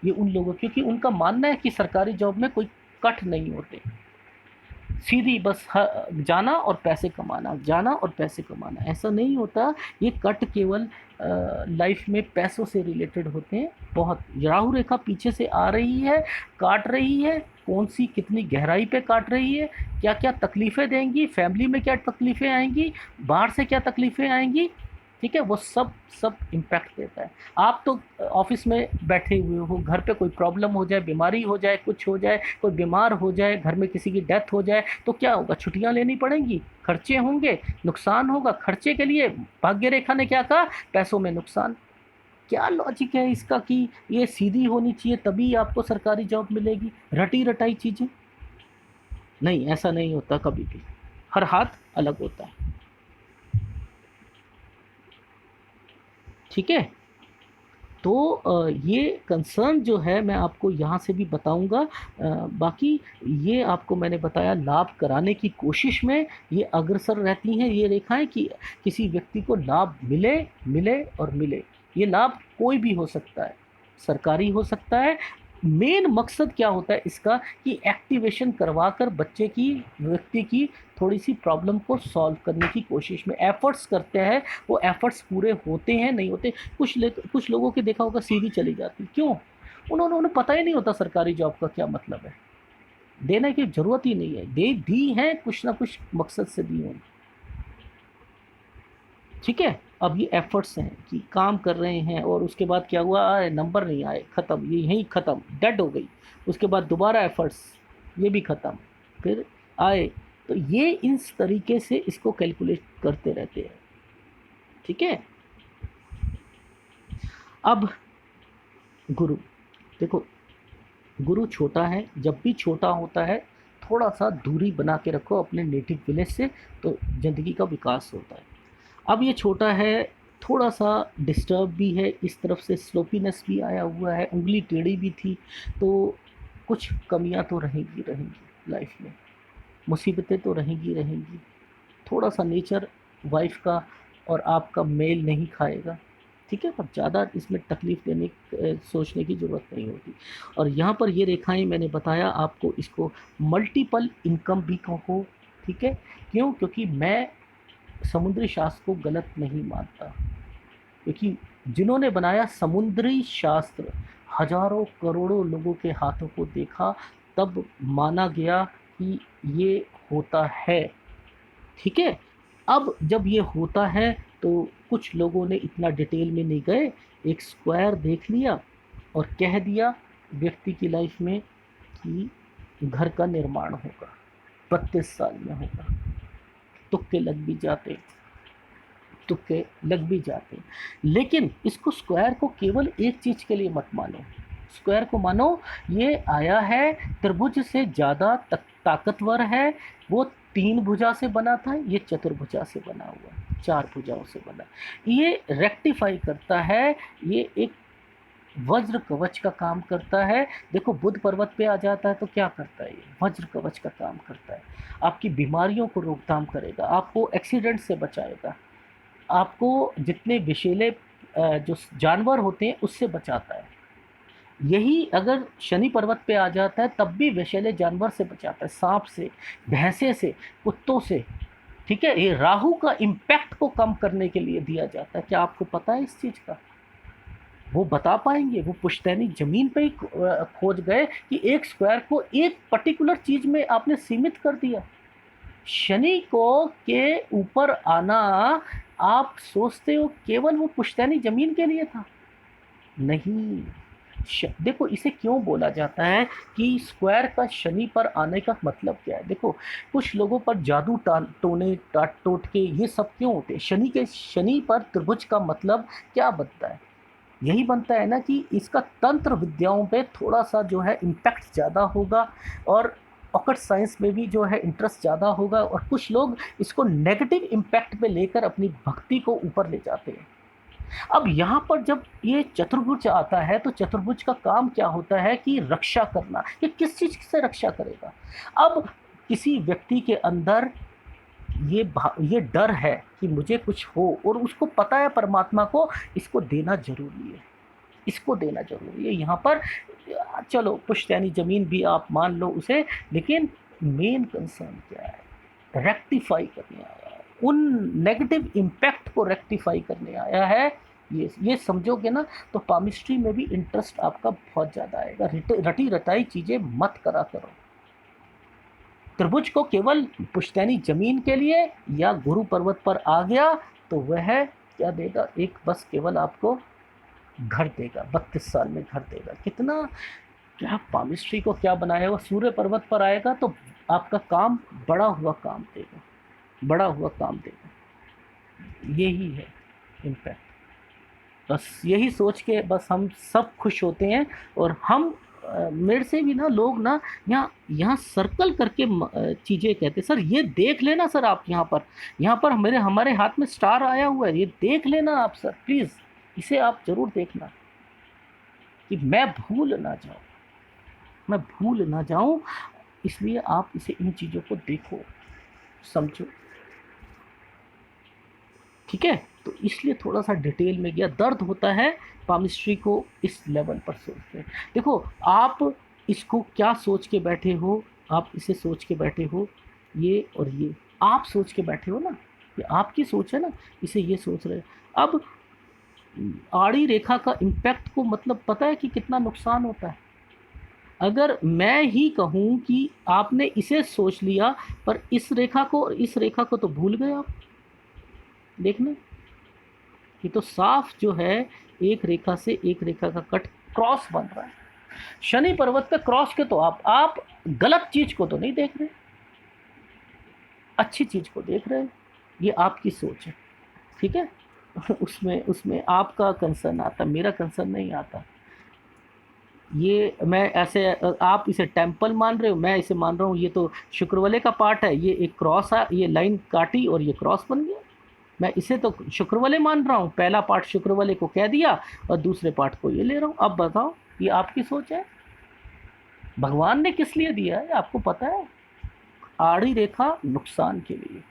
ये उन लोगों, क्योंकि उनका मानना है कि सरकारी जॉब में कोई कट नहीं होते, सीधी बस जाना और पैसे कमाना, जाना और पैसे कमाना, ऐसा नहीं होता। ये कट केवल लाइफ में पैसों से रिलेटेड होते हैं। बहुत राहु रेखा पीछे से आ रही है, काट रही है, कौन सी कितनी गहराई पे काट रही है, क्या क्या तकलीफ़ें देंगी, फैमिली में क्या तकलीफ़ें आएंगी, बाहर से क्या तकलीफ़ें आएंगी, ठीक है, वो सब सब इम्पैक्ट देता है। आप तो ऑफिस में बैठे हुए हो, घर पे कोई प्रॉब्लम हो जाए, बीमारी हो जाए, कुछ हो जाए, कोई बीमार हो जाए, घर में किसी की डेथ हो जाए, तो क्या होगा, छुट्टियां लेनी पड़ेंगी, खर्चे होंगे, नुकसान होगा, खर्चे के लिए भाग्य रेखा ने क्या कहा, पैसों में नुकसान। क्या लॉजिक है इसका कि ये सीधी होनी चाहिए तभी आपको सरकारी जॉब मिलेगी, रटी रटाई चीज़ें नहीं, ऐसा नहीं होता कभी भी, हर हाथ अलग होता है, ठीक है। तो ये कंसर्न जो है मैं आपको यहाँ से भी बताऊँगा। बाकी ये आपको मैंने बताया लाभ कराने की कोशिश में ये अग्रसर रहती हैं ये रेखाएं, कि किसी व्यक्ति को लाभ मिले, मिले और मिले। ये लाभ कोई भी हो सकता है, सरकारी हो सकता है। मेन मकसद क्या होता है इसका कि एक्टिवेशन करवा कर बच्चे की, व्यक्ति की थोड़ी सी प्रॉब्लम को सॉल्व करने की कोशिश में एफर्ट्स करते हैं। वो एफर्ट्स पूरे होते हैं नहीं होते, कुछ लोगों के देखा होगा सीधी चली जाती, क्यों? उन्हें पता ही नहीं होता सरकारी जॉब का क्या मतलब है, देने की ज़रूरत ही नहीं है, दे दी है कुछ ना कुछ मकसद से दी होंगी। ठीक है, अब ये एफर्ट्स हैं कि काम कर रहे हैं और उसके बाद क्या हुआ, नंबर नहीं आए, ख़त्म, ये यहीं ख़त्म, डेड हो गई। उसके बाद दोबारा एफर्ट्स, ये भी ख़त्म, फिर आए। तो ये इस तरीके से इसको कैलकुलेट करते रहते हैं। ठीक है, अब गुरु, देखो गुरु छोटा है, जब भी छोटा होता है थोड़ा सा दूरी बना के रखो अपने नेटिव विलेज से, तो ज़िंदगी का विकास होता है। अब ये छोटा है, थोड़ा सा डिस्टर्ब भी है, इस तरफ से स्लोपीनेस भी आया हुआ है, उंगली टेढ़ी भी थी, तो कुछ कमियां तो रहेंगी रहेंगी लाइफ में, मुसीबतें तो रहेंगी रहेंगी। थोड़ा सा नेचर वाइफ का और आपका मेल नहीं खाएगा। ठीक है, पर ज़्यादा इसमें तकलीफ़ देने सोचने की ज़रूरत नहीं होती। और यहाँ पर ये रेखाएं मैंने बताया आपको, इसको मल्टीपल इनकम भी कहो। ठीक है, क्यों? क्योंकि मैं समुद्री शास्त्र को गलत नहीं मानता, क्योंकि जिन्होंने बनाया समुद्री शास्त्र हजारों करोड़ों लोगों के हाथों को देखा, तब माना गया कि ये होता है। ठीक है, अब जब ये होता है तो कुछ लोगों ने इतना डिटेल में नहीं गए, एक स्क्वायर देख लिया और कह दिया व्यक्ति की लाइफ में कि घर का निर्माण होगा, 32 साल में होगा। तुक्के लग भी जाते, तुक्के लग भी जाते, लेकिन इसको स्क्वायर को केवल एक चीज़ के लिए मत मानो। स्क्वायर को मानो ये आया है, त्रिभुज से ज़्यादा ताकतवर है, वो 3 भुजा से बना था, ये चतुर्भुजा से बना हुआ है, 4 भुजाओं से बना। ये रेक्टिफाई करता है, ये एक वज्र कवच का काम करता है। देखो बुध पर्वत पे आ जाता है तो क्या करता है, ये वज्र कवच का काम करता है, आपकी बीमारियों को रोकथाम करेगा, आपको एक्सीडेंट से बचाएगा, आपको जितने विषैले जो जानवर होते हैं उससे बचाता है। यही अगर शनि पर्वत पे आ जाता है तब भी विषैले जानवर से बचाता है, सांप से, भैंसे से, कुत्तों से। ठीक है, ये राहु का इम्पैक्ट को कम करने के लिए दिया जाता है। क्या आपको पता है इस चीज़ का? वो बता पाएंगे, वो पुश्तैनी जमीन पे ही खोज गए कि एक स्क्वायर को एक पर्टिकुलर चीज़ में आपने सीमित कर दिया। शनि को के ऊपर आना आप सोचते हो केवल वो पुश्तैनी जमीन के लिए था, नहीं। देखो इसे क्यों बोला जाता है कि स्क्वायर का शनि पर आने का मतलब क्या है। देखो कुछ लोगों पर जादू टोने टोटके ये सब क्यों होते हैं, शनि पर त्रिभुज का मतलब क्या बनता है? यही बनता है ना कि इसका तंत्र विद्याओं पे थोड़ा सा जो है इम्पैक्ट ज़्यादा होगा, और ऑकल्ट साइंस में भी जो है इंटरेस्ट ज़्यादा होगा, और कुछ लोग इसको नेगेटिव इम्पैक्ट पे लेकर अपनी भक्ति को ऊपर ले जाते हैं। अब यहाँ पर जब ये चतुर्भुज आता है तो चतुर्भुज का काम क्या होता है कि रक्षा करना। ये किस चीज़ से रक्षा करेगा? अब किसी व्यक्ति के अंदर ये डर है कि मुझे कुछ हो, और उसको पता है परमात्मा को इसको देना जरूरी है, इसको देना जरूरी है। यहाँ पर चलो पुश्तैनी जमीन भी आप मान लो उसे, लेकिन मेन कंसर्न क्या है? रेक्टिफाई करने आया है, उन नेगेटिव इम्पैक्ट को रेक्टिफाई करने आया है। ये समझोगे ना तो पामिस्ट्री में भी इंटरेस्ट आपका बहुत ज़्यादा आएगा। रटी रटाई चीज़ें मत करा करो। त्रिभुज को केवल पुश्तैनी जमीन के लिए या गुरु पर्वत पर आ गया तो वह क्या देगा, एक बस केवल आपको घर देगा, 32 साल में घर देगा। कितना क्या पामिस्ट्री को क्या बनाया हुआ, सूर्य पर्वत पर आएगा तो आपका काम बड़ा हुआ काम देगा, बड़ा हुआ काम देगा। यही है इम्पैक्ट। बस यही सोच के बस हम सब खुश होते हैं। और हम मेरे से भी ना लोग ना यहाँ यहाँ सर्कल करके चीज़ें कहते, सर ये देख लेना सर, आप यहाँ पर हमारे हाथ में स्टार आया हुआ है, ये देख लेना आप सर प्लीज़, इसे आप ज़रूर देखना कि मैं भूल ना जाऊँ, इसलिए आप इसे, इन चीज़ों को देखो, समझो। ठीक है, तो इसलिए थोड़ा सा डिटेल में गया। दर्द होता है पामिस्ट्री को इस लेवल पर सोचते हैं। देखो आप इसको क्या सोच के बैठे हो, आप इसे सोच के बैठे हो, ये और ये आप सोच के बैठे हो ना, ये आपकी सोच है ना, इसे ये सोच रहे। अब आड़ी रेखा का इम्पैक्ट को मतलब पता है कि कितना नुकसान होता है। अगर मैं ही कहूँ कि आपने इसे सोच लिया पर इस रेखा को और इस रेखा को तो भूल गए आप। देखना, ये तो साफ जो है एक रेखा से एक रेखा का कट क्रॉस बन रहा है। शनि पर्वत पे क्रॉस के तो आप गलत चीज को तो नहीं देख रहे, अच्छी चीज को देख रहे हैं। ये आपकी सोच है, ठीक है। उसमें उसमें आपका कंसर्न आता, मेरा कंसर्न नहीं आता। ये मैं ऐसे आप इसे टेम्पल मान रहे हो, मैं इसे मान रहा हूँ ये तो शुक्रवाले का पार्ट है, ये एक क्रॉस है, ये लाइन काटी और ये क्रॉस बन गया। मैं इसे तो शुक्रवाले मान रहा हूँ, पहला पार्ट शुक्रवाले को कह दिया और दूसरे पार्ट को ये ले रहा हूँ। अब बताओ, ये आपकी सोच है। भगवान ने किस लिए दिया है आपको पता है? आड़ी रेखा नुकसान के लिए।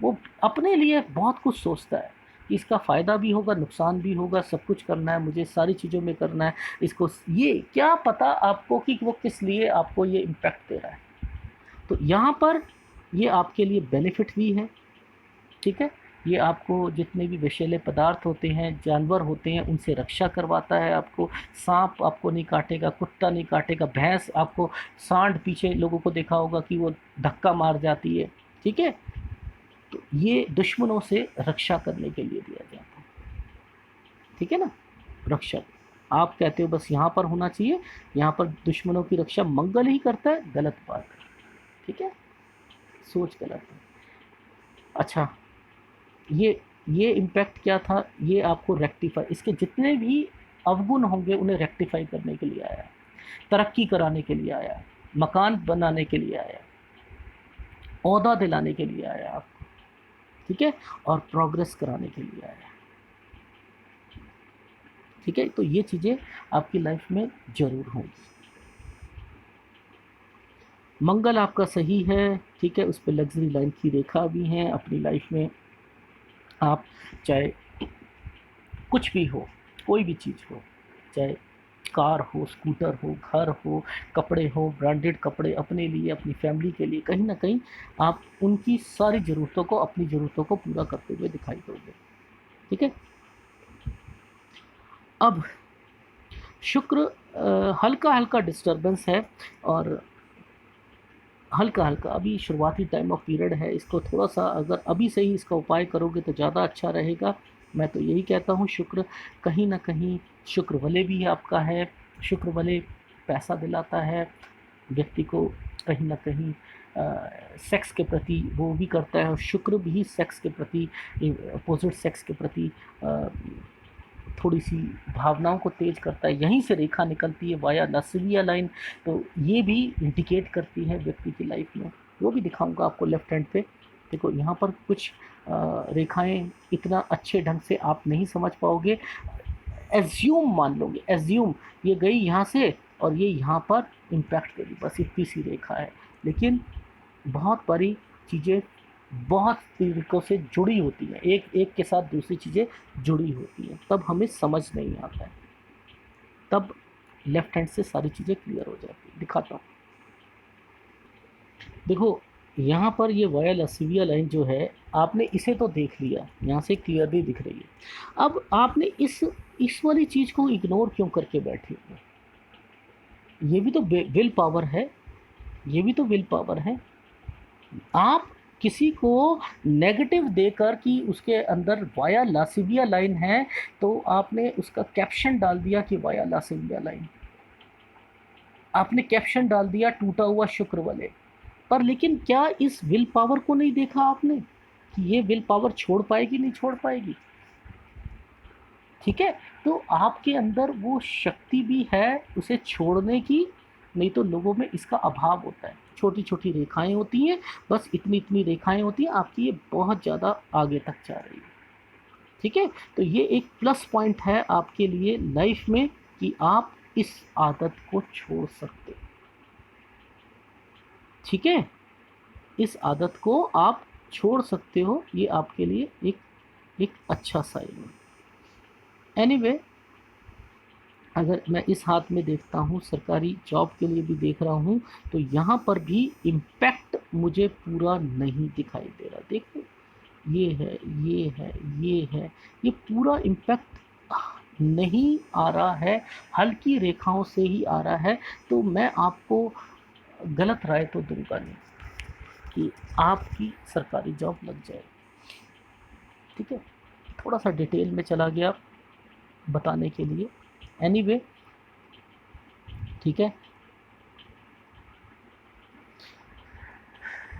वो अपने लिए बहुत कुछ सोचता है कि इसका फ़ायदा भी होगा, नुकसान भी होगा, सब कुछ करना है मुझे, सारी चीज़ों में करना है इसको। ये क्या पता आपको कि वो किस लिए आपको ये इम्पैक्ट दे रहा है। तो यहाँ पर ये आपके लिए बेनिफिट भी है, ठीक है। ये आपको जितने भी विषैले पदार्थ होते हैं, जानवर होते हैं, उनसे रक्षा करवाता है आपको। सांप आपको नहीं काटेगा, कुत्ता नहीं काटेगा, भैंस आपको, सांड पीछे लोगों को देखा होगा कि वो धक्का मार जाती है, ठीक है। तो ये दुश्मनों से रक्षा करने के लिए दिया जाता है, ठीक है ना। रक्षा, आप कहते हो बस यहाँ पर होना चाहिए, यहाँ पर दुश्मनों की रक्षा मंगल ही करता है, गलत बात है, ठीक है। सोच गलत है। अच्छा, ये इम्पैक्ट क्या था, ये आपको रेक्टिफाई, इसके जितने भी अवगुण होंगे उन्हें रेक्टिफाई करने के लिए आया है, तरक्की कराने के लिए आया है, मकान बनाने के लिए आया है, ओहदा दिलाने के लिए आया है आपको, ठीक है, और प्रोग्रेस कराने के लिए आया है, ठीक है। तो ये चीज़ें आपकी लाइफ में ज़रूर होंगी। मंगल आपका सही है, ठीक है, उस पर लग्जरी लाइन की रेखा भी है। अपनी लाइफ में आप चाहे कुछ भी हो, कोई भी चीज़ हो, चाहे कार हो, स्कूटर हो, घर हो, कपड़े हो, ब्रांडेड कपड़े अपने लिए, अपनी फैमिली के लिए, कहीं ना कहीं आप उनकी सारी ज़रूरतों को, अपनी ज़रूरतों को पूरा करते हुए दिखाई दोगे, ठीक है। अब शुक्र हल्का हल्का डिस्टर्बेंस है, और हल्का हल्का अभी शुरुआती टाइम ऑफ पीरियड है, इसको थोड़ा सा अगर अभी से ही इसका उपाय करोगे तो ज़्यादा अच्छा रहेगा। मैं तो यही कहता हूँ, शुक्र कहीं ना कहीं, शुक्र भले भी आपका है, शुक्र भले पैसा दिलाता है व्यक्ति को, कहीं ना कहीं सेक्स के प्रति वो भी करता है, और शुक्र भी सेक्स के प्रति, अपोजिट सेक्स के प्रति थोड़ी सी भावनाओं को तेज करता है। यहीं से रेखा निकलती है वाया नसविया लाइन, तो ये भी इंडिकेट करती है व्यक्ति की लाइफ में। वो भी दिखाऊंगा आपको लेफ्ट हैंड पे। देखो यहाँ पर कुछ रेखाएं इतना अच्छे ढंग से आप नहीं समझ पाओगे, एज्यूम मान लोगे, एज्यूम ये गई यहाँ से और ये यहाँ पर इम्पैक्ट करी, बस इतनी सी रेखा है। लेकिन बहुत बड़ी चीज़ें बहुत तरीक़ों से जुड़ी होती हैं, एक एक के साथ दूसरी चीज़ें जुड़ी होती हैं, तब हमें समझ नहीं आता है, तब लेफ्ट हैंड से सारी चीज़ें क्लियर हो जाती है। दिखाता हूँ, देखो यहाँ पर ये वाया लसीविया लाइन जो है, आपने इसे तो देख लिया, यहाँ से क्लियरली दिख रही है। अब आपने इस वाली चीज़ को इग्नोर क्यों करके बैठे हो? ये भी तो विल पावर है, ये भी तो विल पावर है। आप किसी को नेगेटिव देकर कि उसके अंदर वाया लासिविया लाइन है, तो आपने उसका कैप्शन डाल दिया कि वाया लासिविया लाइन, आपने कैप्शन डाल दिया टूटा हुआ शुक्र वाले पर। लेकिन क्या इस विल पावर को नहीं देखा आपने कि ये विल पावर छोड़ पाएगी, नहीं छोड़ पाएगी, ठीक है। तो आपके अंदर वो शक्ति भी है उसे छोड़ने की, नहीं तो लोगों में इसका अभाव होता है। छोटी छोटी रेखाएं होती हैं, बस इतनी इतनी रेखाएं होती हैं, आपकी ये बहुत ज़्यादा आगे तक जा रही है, ठीक है। तो ये एक प्लस पॉइंट है आपके लिए लाइफ में कि आप इस आदत को छोड़ सकते, ठीक है, इस आदत को आप छोड़ सकते हो, ये आपके लिए एक अच्छा साइन है। एनीवे, अगर मैं इस हाथ में देखता हूँ, सरकारी जॉब के लिए भी देख रहा हूँ, तो यहाँ पर भी इम्पैक्ट मुझे पूरा नहीं दिखाई दे रहा। देखो ये है, ये है, ये है, ये पूरा इम्पैक्ट नहीं आ रहा है, हल्की रेखाओं से ही आ रहा है, तो मैं आपको गलत राय तो दूंगा नहीं कि आपकी सरकारी जॉब लग जाए। ठीक है, थोड़ा सा डिटेल में चला गया बताने के लिए। एनीवे, ठीक है,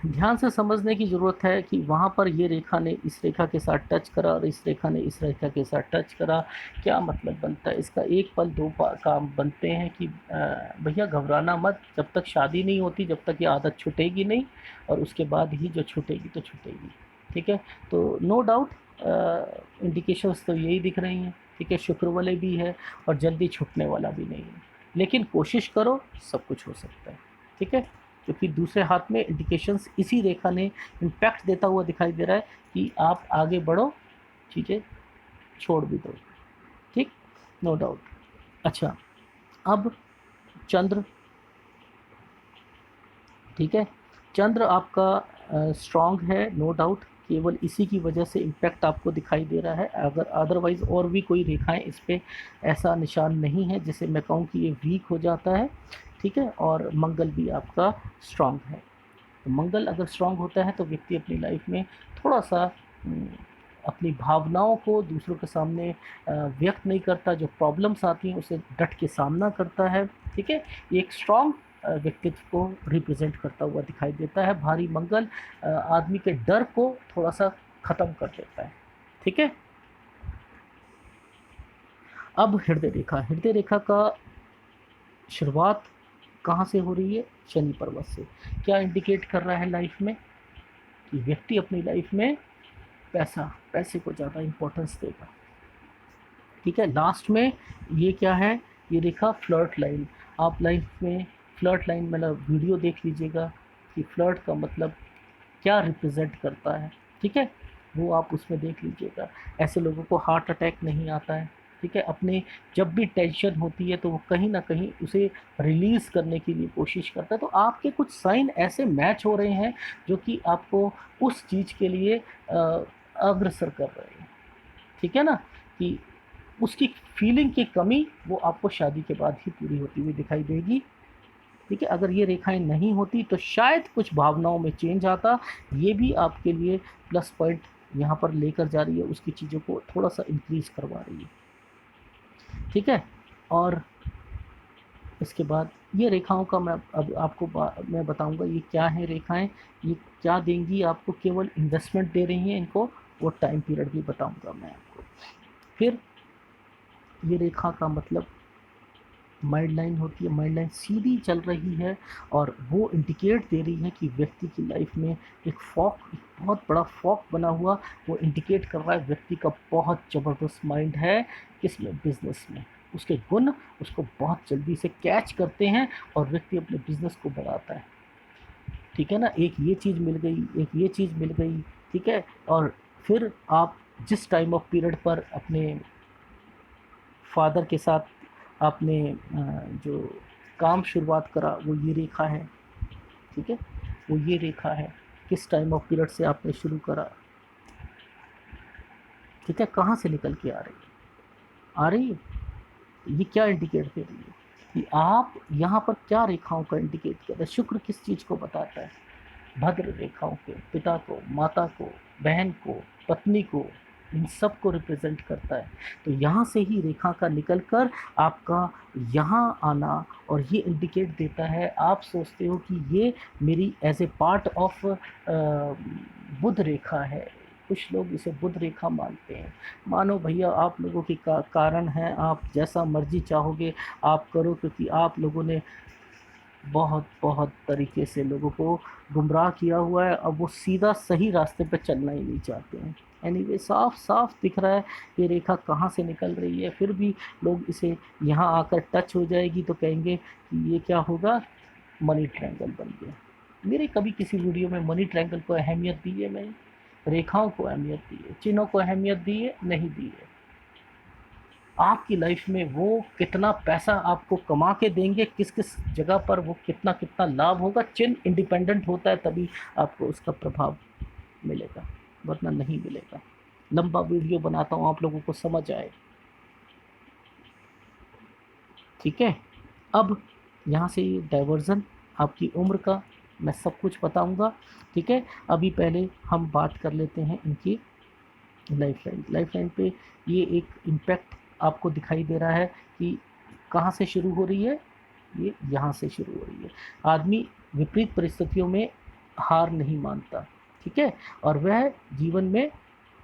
ध्यान से समझने की ज़रूरत है कि वहाँ पर ये रेखा ने इस रेखा के साथ टच करा और इस रेखा ने इस रेखा के साथ टच करा, क्या मतलब बनता है इसका? एक पल दो काम बनते हैं कि भैया घबराना मत, जब तक शादी नहीं होती जब तक ये आदत छूटेगी नहीं, और उसके बाद ही जो छूटेगी तो छूटेगी। ठीक है, तो नो डाउट इंडिकेशंस तो यही दिख रही हैं। ठीक है, शुक्र वाले भी है और जल्दी छूटने वाला भी नहीं है, लेकिन कोशिश करो, सब कुछ हो सकता है। ठीक है, क्योंकि दूसरे हाथ में इंडिकेशंस इसी रेखा ने इम्पैक्ट देता हुआ दिखाई दे रहा है कि आप आगे बढ़ो, चीज़ें छोड़ भी दो। ठीक, नो डाउट। अच्छा, अब चंद्र, ठीक है, चंद्र आपका स्ट्रांग है, नो डाउट, केवल इसी की वजह से इम्पैक्ट आपको दिखाई दे रहा है। अगर अदरवाइज़ और भी कोई रेखाएं इस पर ऐसा निशान नहीं है जिसे मैं कहूँ कि ये वीक हो जाता है। ठीक है, और मंगल भी आपका स्ट्रांग है। तो मंगल अगर स्ट्रांग होता है तो व्यक्ति अपनी लाइफ में थोड़ा सा अपनी भावनाओं को दूसरों के सामने व्यक्त नहीं करता, जो प्रॉब्लम्स आती हैं उसे डट के सामना करता है। ठीक है, ये एक स्ट्रांग व्यक्तित्व को रिप्रेजेंट करता हुआ दिखाई देता है। भारी मंगल आदमी के डर को थोड़ा सा ख़त्म कर देता है। ठीक है, अब हृदय रेखा, हृदय रेखा का शुरुआत कहाँ से हो रही है? शनि पर्वत से। क्या इंडिकेट कर रहा है लाइफ में? कि व्यक्ति अपनी लाइफ में पैसे को ज़्यादा इम्पोर्टेंस देगा। ठीक है, लास्ट में ये क्या है? ये रेखा फ्लर्ट लाइन। आप लाइफ में फ्लर्ट लाइन मतलब वीडियो देख लीजिएगा कि फ्लर्ट का मतलब क्या रिप्रेजेंट करता है। ठीक है, वो आप उसमें देख लीजिएगा। ऐसे लोगों को हार्ट अटैक नहीं आता है। ठीक है, अपने जब भी टेंशन होती है तो वो कहीं ना कहीं उसे रिलीज़ करने की लिए कोशिश करता है। तो आपके कुछ साइन ऐसे मैच हो रहे हैं जो कि आपको उस चीज़ के लिए अग्रसर कर रहे हैं। ठीक है ना, कि उसकी फीलिंग की कमी वो आपको शादी के बाद ही पूरी होती हुई दिखाई देगी। ठीक है, अगर ये रेखाएं नहीं होती तो शायद कुछ भावनाओं में चेंज आता। ये भी आपके लिए प्लस पॉइंट यहाँ पर लेकर जा रही है, उसकी चीज़ों को थोड़ा सा इंक्रीज करवा रही है। ठीक है, और इसके बाद ये रेखाओं का मैं अब आपको मैं बताऊंगा ये क्या है रेखाएं, ये क्या देंगी आपको। केवल इन्वेस्टमेंट दे रही हैं इनको, वो टाइम पीरियड भी बताऊंगा मैं आपको। फिर ये रेखा का मतलब माइंड लाइन होती है। माइंड लाइन सीधी चल रही है और वो इंडिकेट दे रही है कि व्यक्ति की लाइफ में एक बहुत बड़ा फॉक बना हुआ, वो इंडिकेट कर रहा है व्यक्ति का बहुत ज़बरदस्त माइंड है। किसमें? बिजनेस में। उसके गुण उसको बहुत जल्दी से कैच करते हैं और व्यक्ति अपने बिजनेस को बढ़ाता है। ठीक है ना, एक ये चीज़ मिल गई, एक ये चीज़ मिल गई। ठीक है, और फिर आप जिस टाइम ऑफ पीरियड पर अपने फादर के साथ आपने जो काम शुरुआत करा वो ये रेखा है। ठीक है, वो ये रेखा है, किस टाइम ऑफ पीरियड से आपने शुरू करा। ठीक है, कहाँ से निकल के आ रही है, ये क्या इंडिकेट दे रही है कि आप यहाँ पर क्या रेखाओं का इंडिकेट कर रहे हैं? शुक्र किस चीज़ को बताता है? भद्र रेखाओं के, पिता को, माता को, बहन को, पत्नी को, इन सब को रिप्रेजेंट करता है। तो यहाँ से ही रेखा का निकल कर आपका यहाँ आना, और ये इंडिकेट देता है, आप सोचते हो कि ये मेरी एज ए पार्ट ऑफ बुध रेखा है। कुछ लोग इसे बुध रेखा मानते हैं। मानो भैया, आप लोगों की कारण है, आप जैसा मर्जी चाहोगे आप करो, क्योंकि आप लोगों ने बहुत बहुत तरीके से लोगों को गुमराह किया हुआ है। अब वो सीधा सही रास्ते पर चलना ही नहीं चाहते हैं। एनीवे, साफ साफ दिख रहा है ये रेखा कहाँ से निकल रही है। फिर भी लोग इसे यहाँ आकर टच हो जाएगी तो कहेंगे कि ये क्या होगा, मनी ट्रायंगल बन गया। मेरे कभी किसी वीडियो में मनी ट्रायंगल को अहमियत दी है? मैंने रेखाओं को अहमियत दी है, चिन्हों को अहमियत दी है? नहीं दी है। आपकी लाइफ में वो कितना पैसा आपको कमा के देंगे, किस किस जगह पर वो कितना कितना लाभ होगा, चिन्ह इंडिपेंडेंट होता है तभी आपको उसका प्रभाव मिलेगा, वरना नहीं मिलेगा। लंबा वीडियो बनाता हूँ आप लोगों को समझ आए। ठीक है। अब यहाँ से ये डाइवर्जन आपकी उम्र का मैं सब कुछ बताऊंगा। ठीक है, अभी पहले हम बात कर लेते हैं इनकी लाइफ लाइन पे। ये एक इम्पैक्ट आपको दिखाई दे रहा है कि कहाँ से शुरू हो रही है, ये यहाँ से शुरू हो रही है। आदमी विपरीत परिस्थितियों में हार नहीं मानता, ठीक है, और वह जीवन में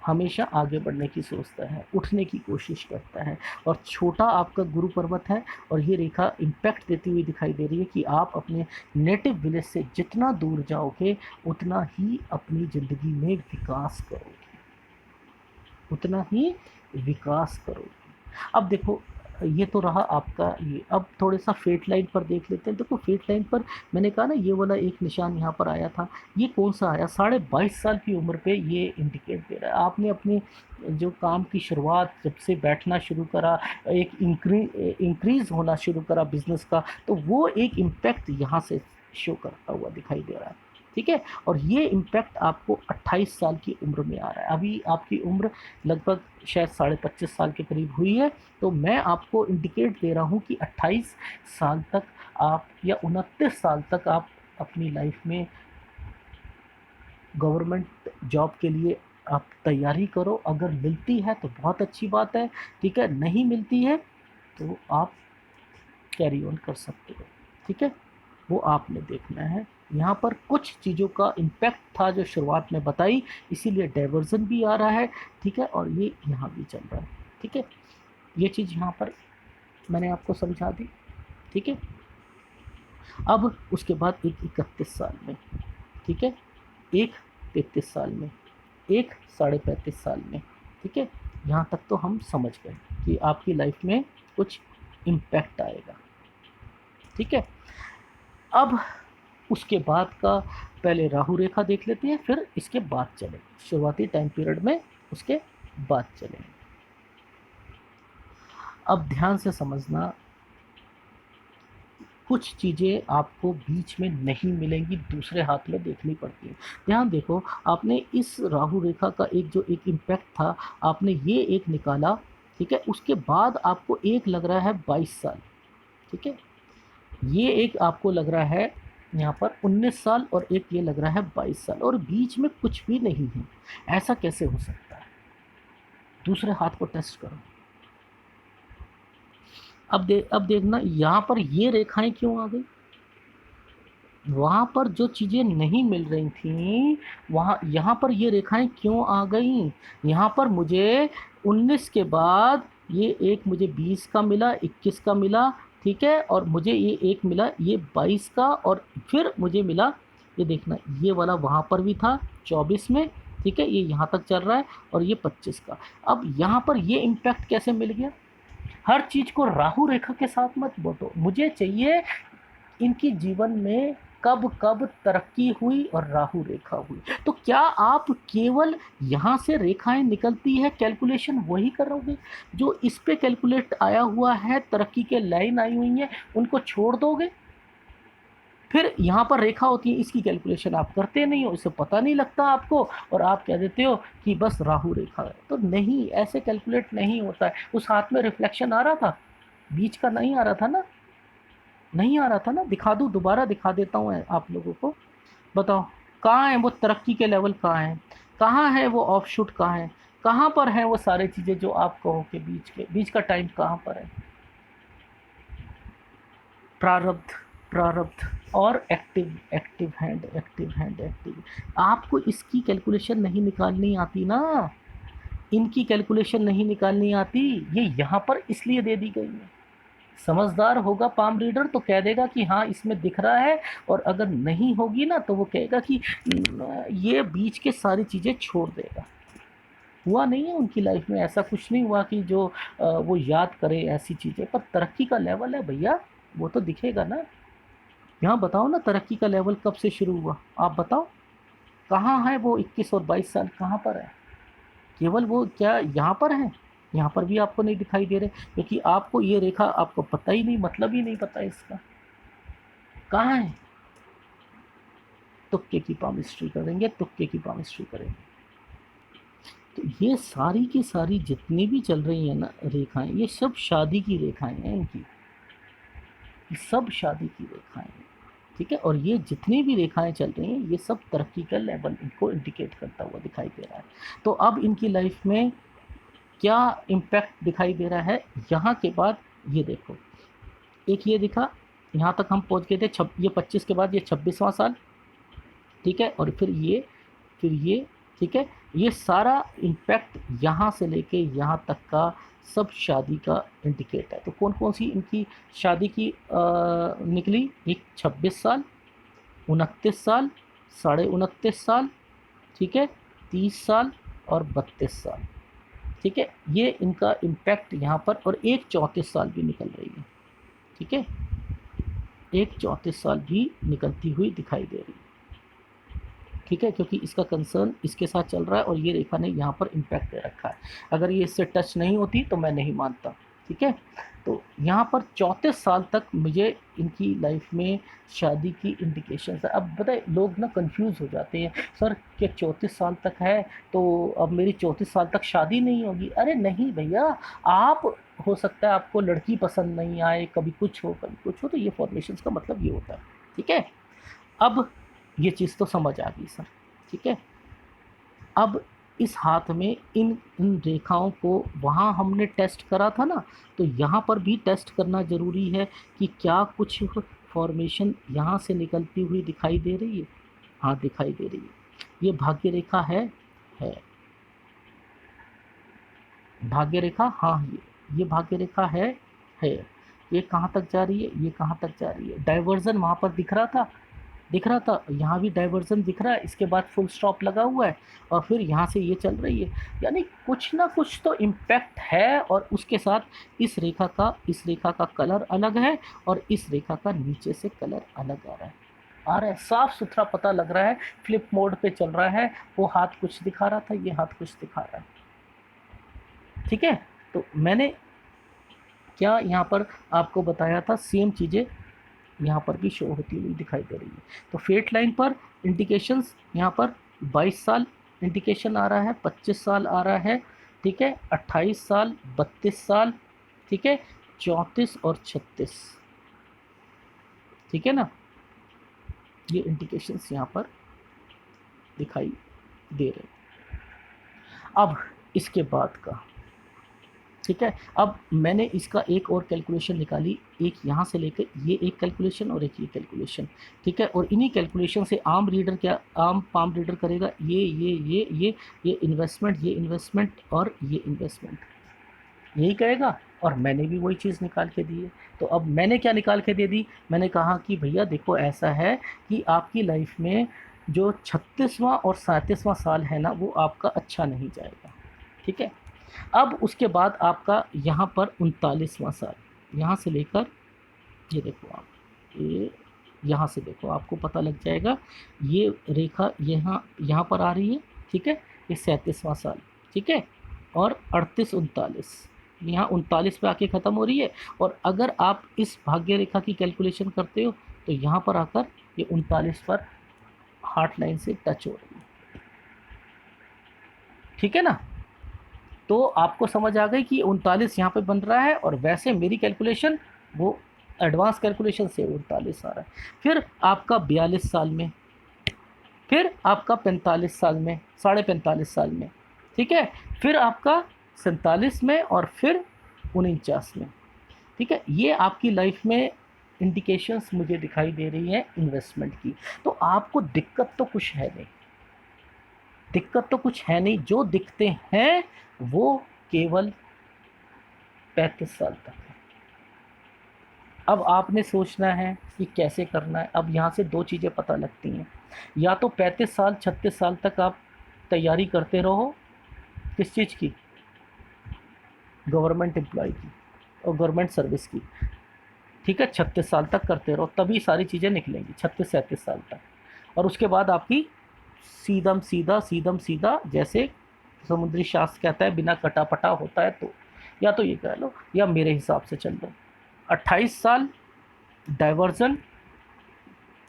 हमेशा आगे बढ़ने की सोचता है, उठने की कोशिश करता है। और छोटा आपका गुरु पर्वत है, और ये रेखा इम्पैक्ट देती हुई दिखाई दे रही है कि आप अपने नेटिव विलेज से जितना दूर जाओगे उतना ही अपनी ज़िंदगी में विकास करोगे, उतना ही विकास करोगे। अब देखो, ये तो रहा आपका ये। अब थोड़े सा फेट लाइन पर देख लेते हैं। देखो फेट लाइन पर मैंने कहा ना ये वाला एक निशान यहाँ पर आया था, ये कौन सा आया, 22.5 साल की उम्र पे ये इंडिकेट दे रहा है आपने अपने जो काम की शुरुआत जब से बैठना शुरू करा, एक इंक्रीज होना शुरू करा बिजनेस का, तो वो एक इम्पैक्ट यहाँ से शो करता हुआ दिखाई दे रहा है, ठीक है। और ये इम्पैक्ट आपको 28 साल की उम्र में आ रहा है। अभी आपकी उम्र लगभग शायद 25.5 साल के करीब हुई है, तो मैं आपको इंडिकेट दे रहा हूँ कि 28 साल तक आप, या 29 साल तक आप अपनी लाइफ में गवर्नमेंट जॉब के लिए आप तैयारी करो। अगर मिलती है तो बहुत अच्छी बात है, ठीक है, नहीं मिलती है तो आप कैरी ऑन कर सकते हो, ठीक है, वो आपने देखना है। यहाँ पर कुछ चीज़ों का इम्पैक्ट था जो शुरुआत में बताई, इसीलिए डाइवर्जन भी आ रहा है, ठीक है, और ये यहाँ भी चल रहा है, ठीक है। ये चीज़ यहाँ पर मैंने आपको समझा दी, ठीक है। अब उसके बाद एक 31 साल में, ठीक है, एक 33 साल में, एक 35.5 साल में, ठीक है। यहाँ तक तो हम समझ गए कि आपकी लाइफ में कुछ इम्पैक्ट आएगा, ठीक है। अब उसके बाद का पहले राहु रेखा देख लेते हैं, फिर इसके बाद चले शुरुआती टाइम पीरियड में, उसके बाद चले। अब ध्यान से समझना, कुछ चीज़ें आपको बीच में नहीं मिलेंगी, दूसरे हाथ में देखनी पड़ती हैं। ध्यान देखो, आपने इस राहु रेखा का एक इम्पैक्ट था, आपने ये एक निकाला, ठीक है, उसके बाद आपको एक लग रहा है 22 साल, ठीक है, ये एक आपको लग रहा है यहाँ पर 19 साल, और एक ये लग रहा है 22 साल, और बीच में कुछ भी नहीं है। ऐसा कैसे हो सकता है? दूसरे हाथ को टेस्ट करो। अब देखना यहाँ पर ये रेखाएं क्यों आ गई। वहाँ पर जो चीज़ें नहीं मिल रही थी, वहाँ यहाँ पर ये रेखाएं क्यों आ गई। यहाँ पर मुझे 19 के बाद ये एक मुझे 20 का मिला, 21 का मिला, ठीक है, और मुझे ये एक मिला ये 22 का, और फिर मुझे मिला ये देखना ये वाला वहाँ पर भी था 24 में, ठीक है, ये यहाँ तक चल रहा है, और ये 25 का। अब यहाँ पर ये इम्पैक्ट कैसे मिल गया। हर चीज़ को राहु रेखा के साथ मत बांटो, मुझे चाहिए इनकी जीवन में कब कब तरक्की हुई और राहु रेखा हुई। तो क्या आप केवल यहाँ से रेखाएं निकलती है कैलकुलेशन वही करोगे, जो इस पे कैलकुलेट आया हुआ है, तरक्की के लाइन आई हुई है, उनको छोड़ दोगे। फिर यहाँ पर रेखा होती है, इसकी कैलकुलेशन आप करते नहीं हो, इसे पता नहीं लगता आपको, और आप कह देते हो कि बस राहु रेखा है। तो नहीं, ऐसे कैलकुलेट नहीं होता है। उस हाथ में रिफ्लेक्शन आ रहा था, बीच का नहीं आ रहा था ना, नहीं आ रहा था ना। दिखा दूँ, दोबारा दिखा देता हूँ आप लोगों को। बताओ कहाँ है वो तरक्की के लेवल, कहाँ है, कहाँ है वो ऑफ शूट, कहाँ है, कहाँ पर है वो सारी चीज़ें जो आप कहो के बीच का टाइम कहाँ पर है। प्रारब्ध, प्रारब्ध और एक्टिव। आपको इसकी कैलकुलेशन नहीं निकालनी आती ना, इनकी कैलकुलेशन नहीं निकालनी आती, ये यहाँ पर इसलिए दे दी गई है। समझदार होगा पाम रीडर तो कह देगा कि हाँ इसमें दिख रहा है, और अगर नहीं होगी ना तो वो कहेगा कि ये बीच के सारी चीज़ें छोड़ देगा। हुआ नहीं है उनकी लाइफ में, ऐसा कुछ नहीं हुआ कि जो वो याद करे ऐसी चीज़ें। पर तरक्की का लेवल है भैया, वो तो दिखेगा ना। यहाँ बताओ ना, तरक्की का लेवल कब से शुरू हुआ, आप बताओ कहाँ है वो 21 और 22 साल, कहाँ पर है। केवल वो क्या यहाँ पर है, यहाँ पर भी आपको नहीं दिखाई दे रहे, क्योंकि आपको ये रेखा आपको पता ही नहीं, मतलब ही नहीं पता इसका कहाँ है। तुक्के की पामिस्ट्री करेंगे, तुक्के की पामिस्ट्री करेंगे। तो ये सारी की सारी जितनी भी चल रही है ना रेखाएं, ये सब शादी की रेखाएं हैं इनकी, ये सब शादी की रेखाएं हैं, ठीक है। और ये जितनी भी रेखाएं चल रही हैं ये सब तरक्की का लेवल इनको इंडिकेट करता हुआ दिखाई दे रहा है। तो अब इनकी लाइफ में क्या इम्पैक्ट दिखाई दे रहा है, यहाँ के बाद ये देखो, एक ये दिखा, यहाँ तक हम पहुँच गए थे, ये 25 के बाद ये 26वां साल, ठीक है। और फिर ये, ठीक है। ये सारा इम्पैक्ट यहाँ से लेके यहाँ तक का सब शादी का इंडिकेट है। तो कौन कौन सी इनकी शादी की निकली, एक 26 साल, 29 साल, 29.5 साल, ठीक है, 30 साल और 32 साल, ठीक है। ये इनका इम्पैक्ट यहाँ पर, और एक 34 साल भी निकल रही है, ठीक है, एक 34 साल भी निकलती हुई दिखाई दे रही है, ठीक है, क्योंकि इसका कंसर्न इसके साथ चल रहा है और ये रेखा ने यहाँ पर इम्पैक्ट दे रखा है। अगर ये इससे टच नहीं होती तो मैं नहीं मानता, ठीक है। तो यहाँ पर 34 साल तक मुझे इनकी लाइफ में शादी की इंडिकेशन है। अब बताए लोग ना कंफ्यूज हो जाते हैं, सर क्या 34 साल तक है तो अब मेरी 34 साल तक शादी नहीं होगी? अरे नहीं भैया, आप, हो सकता है आपको लड़की पसंद नहीं आए, कभी कुछ हो कभी कुछ हो, तो ये फॉर्मेशंस का मतलब ये होता है, ठीक है। अब ये चीज़ तो समझ आ गई सर, ठीक है। अब इस हाथ में इन इन रेखाओं को वहाँ हमने टेस्ट करा था ना, तो यहाँ पर भी टेस्ट करना ज़रूरी है कि क्या कुछ फॉर्मेशन यहाँ से निकलती हुई दिखाई दे रही है। हाँ दिखाई दे रही है, ये भाग्य रेखा है भाग्य रेखा, हाँ ये भाग्य रेखा है। ये कहाँ तक जा रही है, ये कहाँ तक जा रही है, डाइवर्जन वहाँ पर दिख रहा था, यहाँ भी डाइवर्जन दिख रहा है, इसके बाद फुल स्टॉप लगा हुआ है और फिर यहाँ से ये चल रही है। यानी कुछ ना कुछ तो इम्पैक्ट है, और उसके साथ इस रेखा का कलर अलग है और इस रेखा का नीचे से कलर अलग आ रहा है, साफ सुथरा पता लग रहा है। फ्लिप मोड पे चल रहा है, वो हाथ कुछ दिखा रहा था, ये हाथ कुछ दिखा रहा है, ठीक है। तो मैंने क्या यहाँ पर आपको बताया था, सेम चीज़ें यहाँ पर भी शो होती हुई दिखाई दे रही है। तो फेट लाइन पर इंडिकेशंस यहाँ पर 22 साल इंडिकेशन आ रहा है, 25 साल आ रहा है, ठीक है, 28 साल, 32 साल, ठीक है, 34 और 36, ठीक है ना, ये इंडिकेशंस यहाँ पर दिखाई दे रहे हैं। अब इसके बाद का, ठीक है, अब मैंने इसका एक और कैलकुलेशन निकाली, एक यहाँ से लेकर ये एक कैलकुलेशन और एक ये कैलकुलेशन, ठीक है। और इन्हीं कैलकुलेशन से आम पाम रीडर करेगा, ये इन्वेस्टमेंट और ये इन्वेस्टमेंट, यही कहेगा। और मैंने भी वही चीज़ निकाल के दी है। तो अब मैंने क्या निकाल के दे दी, मैंने कहा कि भैया देखो ऐसा है कि आपकी लाइफ में जो 36वां और 37वां साल है ना, वो आपका अच्छा नहीं जाएगा, ठीक है। अब उसके बाद आपका यहाँ पर 39वां साल, यहाँ से लेकर ये देखो आप, ये यहाँ से देखो आपको पता लग जाएगा, ये रेखा यहाँ पर आ रही है, ठीक है, ये 37वां साल, ठीक है, और 38-39, यहाँ 39 पे आके ख़त्म हो रही है। और अगर आप इस भाग्य रेखा की कैलकुलेशन करते हो तो यहाँ पर आकर ये 39 पर हार्ट लाइन से टच हो रही है, ठीक है ना। तो आपको समझ आ गई कि 39 यहाँ पे बन रहा है, और वैसे मेरी कैलकुलेशन वो एडवांस कैलकुलेशन से 39 आ रहा है। फिर आपका 42 साल में, फिर आपका 45 साल में, 45.5 साल में, ठीक है, फिर आपका 47 में और फिर 49 में, ठीक है। ये आपकी लाइफ में इंडिकेशंस मुझे दिखाई दे रही हैं इन्वेस्टमेंट की। तो आपको दिक्कत तो कुछ है नहीं, जो दिखते हैं वो केवल 35 साल तक है। अब आपने सोचना है कि कैसे करना है। अब यहाँ से दो चीज़ें पता लगती हैं, या तो 35 साल 36 साल तक आप तैयारी करते रहो, किस चीज़ की, गवर्नमेंट एम्प्लॉय की और गवर्नमेंट सर्विस की, ठीक है, 36 साल तक करते रहो, तभी सारी चीज़ें निकलेंगी 36-37 साल तक। और उसके बाद आपकी सीधम सीधा जैसे समुद्री शास्त्र कहता है, बिना कटापटा होता है। तो या तो ये कह लो या मेरे हिसाब से चल लो, 28 साल डाइवर्जन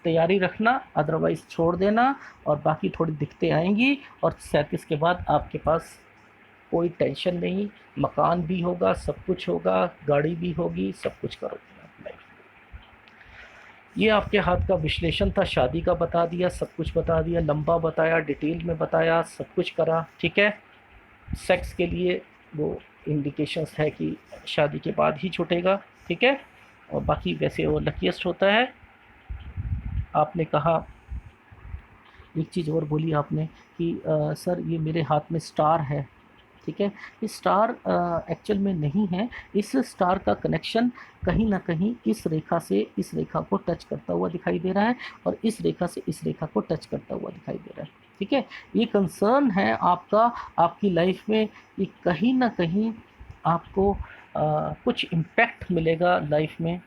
तैयारी रखना, अदरवाइज़ छोड़ देना, और बाकी थोड़ी दिक्कतें आएंगी। और 37 के बाद आपके पास कोई टेंशन नहीं, मकान भी होगा, सब कुछ होगा, गाड़ी भी होगी, सब कुछ करोगे आप लाइफ में, ये आपके हाथ का विश्लेषण था, शादी का बता दिया, सब कुछ बता दिया, लंबा बताया, डिटेल में बताया, सब कुछ करा, ठीक है। सेक्स के लिए वो इंडिकेशंस है कि शादी के बाद ही छूटेगा, ठीक है। और बाकी वैसे वो लकीस्ट होता है। आपने कहा एक चीज़ और बोली आपने कि सर ये मेरे हाथ में स्टार है, ठीक है। ये स्टार एक्चुअल में नहीं है। इस स्टार का कनेक्शन कहीं ना कहीं इस रेखा से इस रेखा को टच करता हुआ दिखाई दे रहा है, और इस रेखा से इस रेखा को टच करता हुआ दिखाई दे रहा है, ठीक है। ये कंसर्न है आपका, आपकी लाइफ में कि कहीं ना कहीं आपको कुछ इम्पैक्ट मिलेगा लाइफ में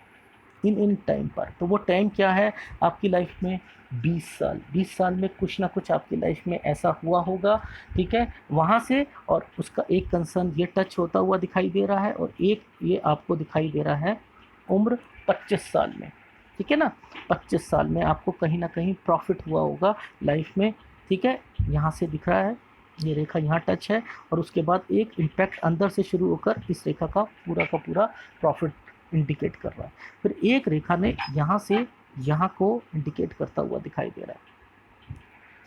इन टाइम पर। तो वो टाइम क्या है आपकी लाइफ में? 20 साल। 20 साल में कुछ ना कुछ आपकी लाइफ में ऐसा हुआ होगा, ठीक है। वहाँ से और उसका एक कंसर्न ये टच होता हुआ दिखाई दे रहा है, और एक ये आपको दिखाई दे रहा है उम्र 25 साल में, ठीक है ना। 25 साल में आपको कहीं ना कहीं प्रॉफिट हुआ होगा लाइफ में, ठीक है। यहाँ से दिख रहा है, ये रेखा यहाँ टच है, और उसके बाद एक इम्पैक्ट अंदर से शुरू होकर इस रेखा का पूरा प्रॉफिट इंडिकेट कर रहा है। फिर एक रेखा ने यहाँ से यहाँ को इंडिकेट करता हुआ दिखाई दे रहा है।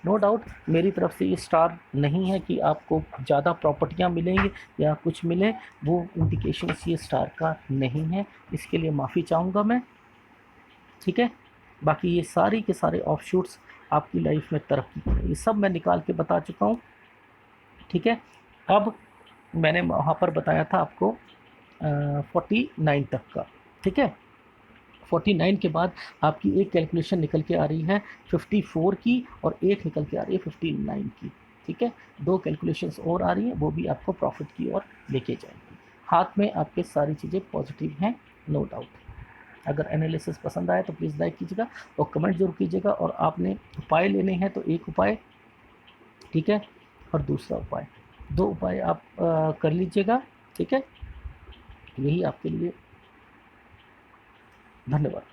नो डाउट मेरी तरफ से ये स्टार नहीं है कि आपको ज़्यादा प्रॉपर्टियाँ मिलेंगी या कुछ मिले, वो इंडिकेशन ये स्टार का नहीं है, इसके लिए माफ़ी चाहूँगा मैं, ठीक है। बाकी ये सारी के सारे ऑफशूट्स आपकी लाइफ में तरक्की करें, ये सब मैं निकाल के बता चुका हूँ, ठीक है। अब मैंने वहाँ पर बताया था आपको 49 तक का, ठीक है। 49 के बाद आपकी एक कैलकुलेशन निकल के आ रही है 54 की, और एक निकल के आ रही है 59 की, ठीक है। दो कैलकुलेशंस और आ रही हैं, वो भी आपको प्रॉफिट की ओर लेके जाएंगी। हाथ में आपके सारी चीज़ें पॉजिटिव हैं, नो डाउट। अगर एनालिसिस पसंद आए तो प्लीज़ लाइक कीजिएगा और कमेंट जरूर कीजिएगा। और आपने उपाय लेने हैं तो एक उपाय, ठीक है, और दूसरा उपाय, दो उपाय आप कर लीजिएगा, ठीक है। यही आपके लिए, धन्यवाद।